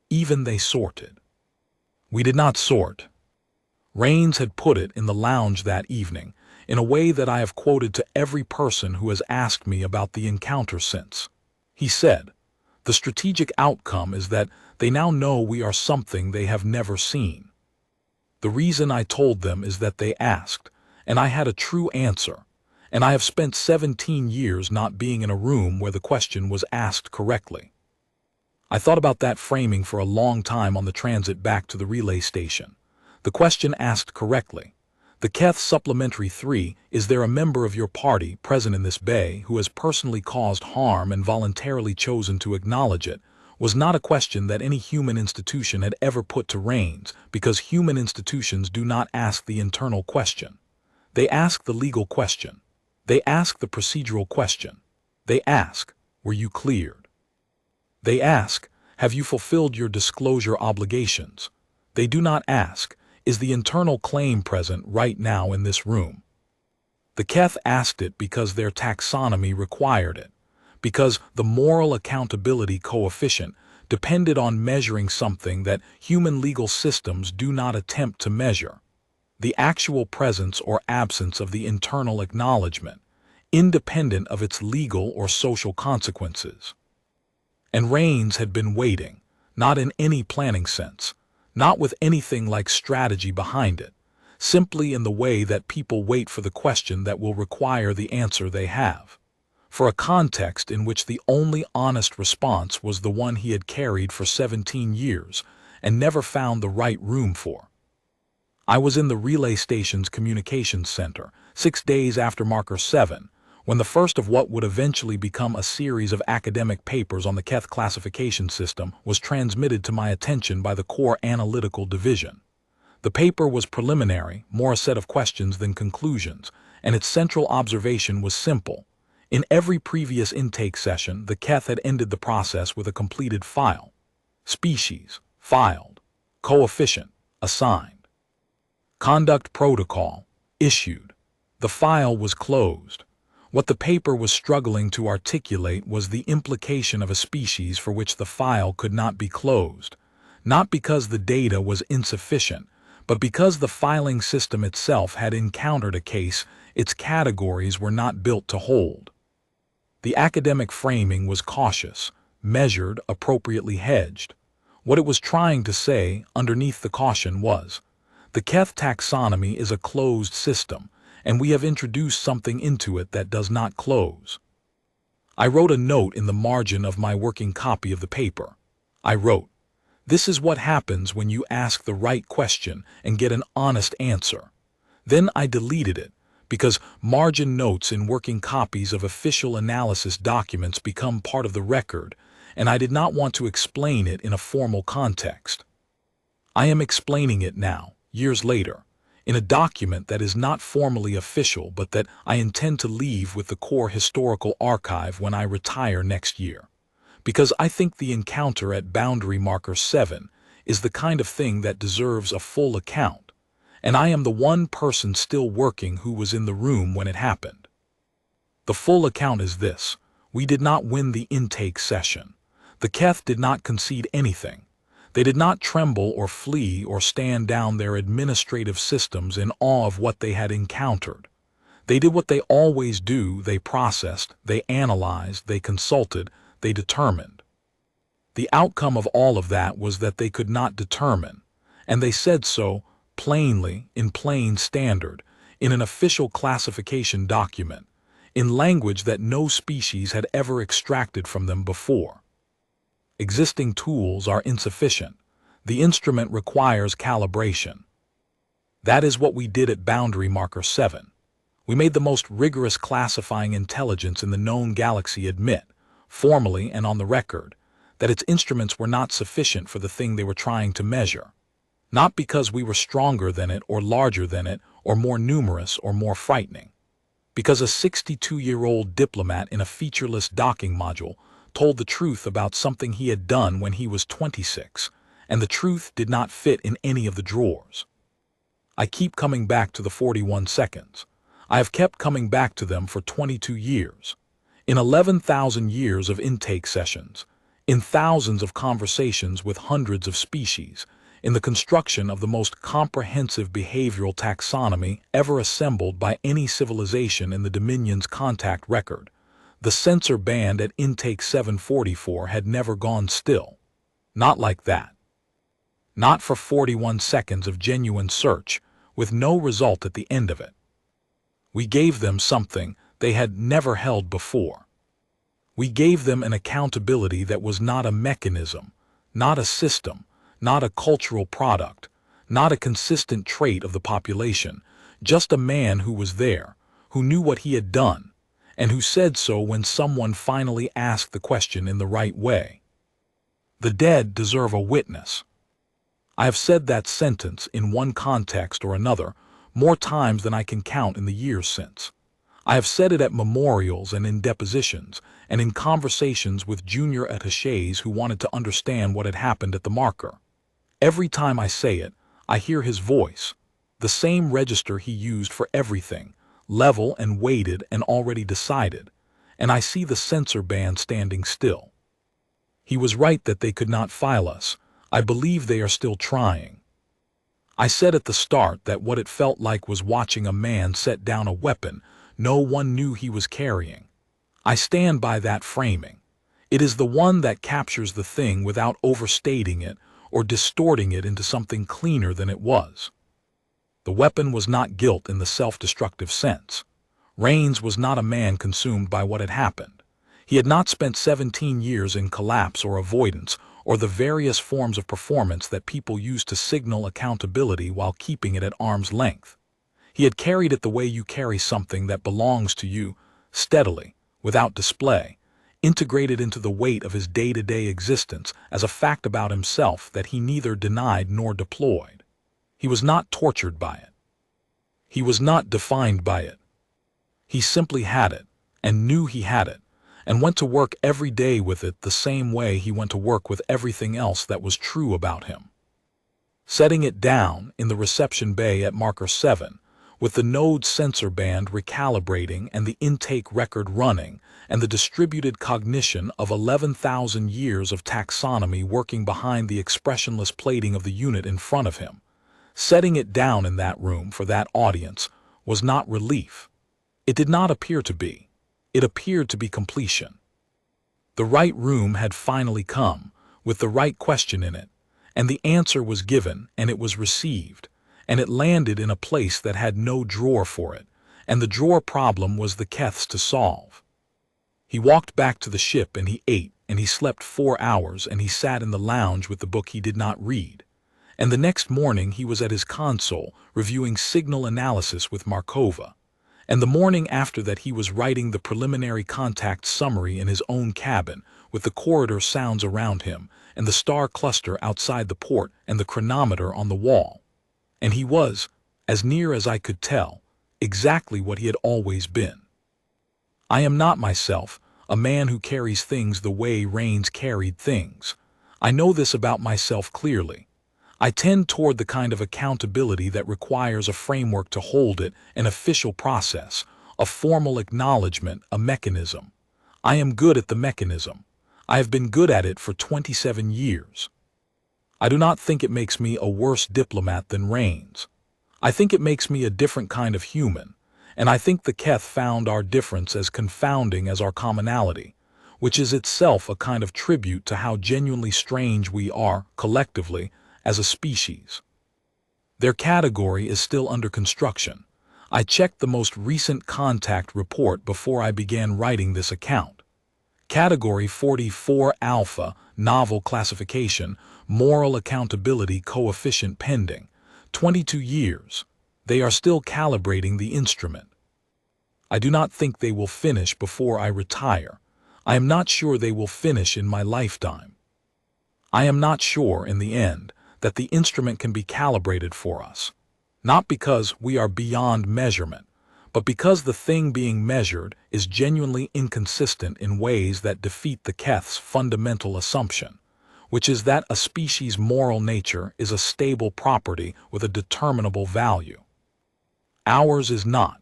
Speaker 1: Even they sorted. We did not sort. Raines had put it in the lounge that evening, in a way that I have quoted to every person who has asked me about the encounter since. He said, "The strategic outcome is that they now know we are something they have never seen." The reason I told them is that they asked, and I had a true answer, and I have spent 17 years not being in a room where the question was asked correctly. I thought about that framing for a long time on the transit back to the relay station. The question asked correctly. The Keth Supplementary 3, is there a member of your party present in this bay who has personally caused harm and voluntarily chosen to acknowledge it, was not a question that any human institution had ever put to Raines, because human institutions do not ask the internal question. They ask the legal question. They ask the procedural question. They ask, were you cleared? They ask, have you fulfilled your disclosure obligations? They do not ask, is the internal claim present right now in this room? The Keth asked it because their taxonomy required it, because the moral accountability coefficient depended on measuring something that human legal systems do not attempt to measure, the actual presence or absence of the internal acknowledgement, independent of its legal or social consequences. And Raines had been waiting, not in any planning sense, not with anything like strategy behind it, simply in the way that people wait for the question that will require the answer they have, for a context in which the only honest response was the one he had carried for 17 years and never found the right room for. I was in the relay station's communications center 6 days after Marker 7, when the first of what would eventually become a series of academic papers on the Keth classification system was transmitted to my attention by the Core Analytical Division. The paper was preliminary, more a set of questions than conclusions, and its central observation was simple. In every previous intake session, the Keth had ended the process with a completed file. Species, filed. Coefficient, assigned. Conduct protocol, issued. The file was closed. What the paper was struggling to articulate was the implication of a species for which the file could not be closed, not because the data was insufficient, but because the filing system itself had encountered a case its categories were not built to hold. The academic framing was cautious, measured, appropriately hedged. What it was trying to say underneath the caution was, the Keth taxonomy is a closed system, and we have introduced something into it that does not close. I wrote a note in the margin of my working copy of the paper. I wrote, "This is what happens when you ask the right question and get an honest answer." Then I deleted it, because margin notes in working copies of official analysis documents become part of the record, and I did not want to explain it in a formal context. I am explaining it now, years later, in a document that is not formally official but that I intend to leave with the Core Historical Archive when I retire next year, because I think the encounter at boundary marker 7 is the kind of thing that deserves a full account, and I am the one person still working who was in the room when it happened. The full account is this: we did not win the intake session. The Keth did not concede anything. They did not tremble or flee or stand down their administrative systems in awe of what they had encountered. They did what they always do: they processed, they analyzed, they consulted, they determined. The outcome of all of that was that they could not determine, and they said so plainly, in plain standard, in an official classification document, in language that no species had ever extracted from them before. Existing tools are insufficient. The instrument requires calibration. That is what we did at boundary marker 7. We made the most rigorous classifying intelligence in the known galaxy admit, formally and on the record, that its instruments were not sufficient for the thing they were trying to measure. Not because we were stronger than it or larger than it or more numerous or more frightening. Because a 62-year-old diplomat in a featureless docking module told the truth about something he had done when he was 26, and the truth did not fit in any of the drawers. I keep coming back to the 41 seconds. I have kept coming back to them for 22 years. In 11,000 years of intake sessions, in thousands of conversations with hundreds of species, in the construction of the most comprehensive behavioral taxonomy ever assembled by any civilization in the Dominion's contact record, the sensor band at intake 744 had never gone still. Not like that. Not for 41 seconds of genuine search, with no result at the end of it. We gave them something they had never held before. We gave them an accountability that was not a mechanism, not a system, not a cultural product, not a consistent trait of the population, just a man who was there, who knew what he had done, and who said so when someone finally asked the question in the right way. The dead deserve a witness. I have said that sentence in one context or another more times than I can count in the years since. I have said it at memorials and in depositions, and in conversations with junior attachés who wanted to understand what had happened at the marker. Every time I say it, I hear his voice, the same register he used for everything, level and weighted and already decided, and I see the censor band standing still. He was right that they could not file us. I believe they are still trying. I said at the start that what it felt like was watching a man set down a weapon no one knew he was carrying. I stand by that framing. It is the one that captures the thing without overstating it or distorting it into something cleaner than it was. The weapon was not guilt in the self-destructive sense. Raines was not a man consumed by what had happened. He had not spent 17 years in collapse or avoidance or the various forms of performance that people use to signal accountability while keeping it at arm's length. He had carried it the way you carry something that belongs to you, steadily, without display, integrated into the weight of his day-to-day existence as a fact about himself that he neither denied nor deployed. He was not tortured by it. He was not defined by it. He simply had it, and knew he had it, and went to work every day with it the same way he went to work with everything else that was true about him. Setting it down in the reception bay at marker 7, with the node sensor band recalibrating and the intake record running, and the distributed cognition of 11,000 years of taxonomy working behind the expressionless plating of the unit in front of him. Setting it down in that room for that audience was not relief. It did not appear to be. It appeared to be completion. The right room had finally come, with the right question in it, and the answer was given and it was received, and it landed in a place that had no drawer for it, and the drawer problem was the Keth's to solve. He walked back to the ship and he ate, and he slept 4 hours, and he sat in the lounge with the book he did not read. And the next morning he was at his console reviewing signal analysis with Markova. And the morning after that he was writing the preliminary contact summary in his own cabin, with the corridor sounds around him, and the star cluster outside the port and the chronometer on the wall. And he was, as near as I could tell, exactly what he had always been. I am not myself, a man who carries things the way Raines carried things. I know this about myself clearly. I tend toward the kind of accountability that requires a framework to hold it, an official process, a formal acknowledgement, a mechanism. I am good at the mechanism. I have been good at it for 27 years. I do not think it makes me a worse diplomat than Raines. I think it makes me a different kind of human, and I think the Keth found our difference as confounding as our commonality, which is itself a kind of tribute to how genuinely strange we are, collectively, as a species. Their category is still under construction. I checked the most recent contact report before I began writing this account. Category 44 Alpha, novel classification, moral accountability coefficient pending, 22 years. They are still calibrating the instrument. I do not think they will finish before I retire. I am not sure they will finish in my lifetime. I am not sure, in the end, that the instrument can be calibrated for us. Not because we are beyond measurement, but because the thing being measured is genuinely inconsistent in ways that defeat the Keth's fundamental assumption, which is that a species' moral nature is a stable property with a determinable value. Ours is not.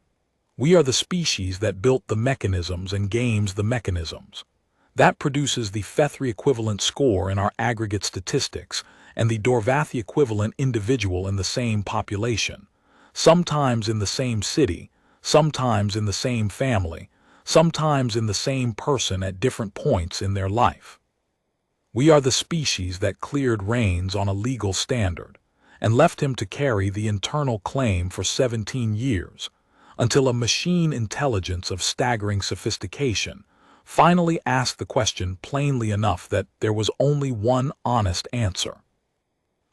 Speaker 1: We are the species that built the mechanisms and games the mechanisms. That produces the Fethry equivalent score in our aggregate statistics and the Dorvathy equivalent individual in the same population, sometimes in the same city, sometimes in the same family, sometimes in the same person at different points in their life. We are the species that cleared Reigns on a legal standard and left him to carry the internal claim for 17 years, until a machine intelligence of staggering sophistication finally asked the question plainly enough that there was only one honest answer.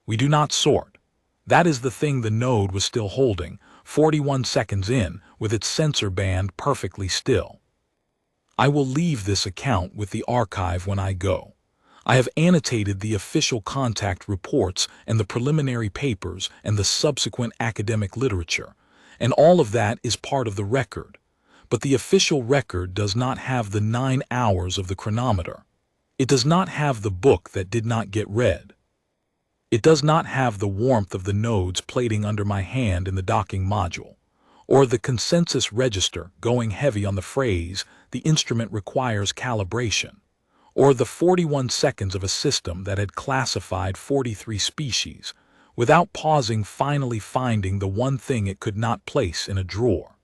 Speaker 1: We do not sort. That is the thing the node was still holding, 41 seconds in, with its sensor band perfectly still. I will leave this account with the archive when I go. I have annotated the official contact reports and the preliminary papers and the subsequent academic literature, and all of that is part of the record. But the official record does not have the 9 hours of the chronometer. It does not have the book that did not get read. It does not have the warmth of the nodes plating under my hand in the docking module, or the consensus register going heavy on the phrase, "The instrument requires calibration," or the 41 seconds of a system that had classified 43 species, without pausing, finally finding the one thing it could not place in a drawer.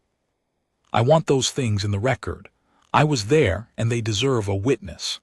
Speaker 1: I want those things in the record. I was there, and they deserve a witness.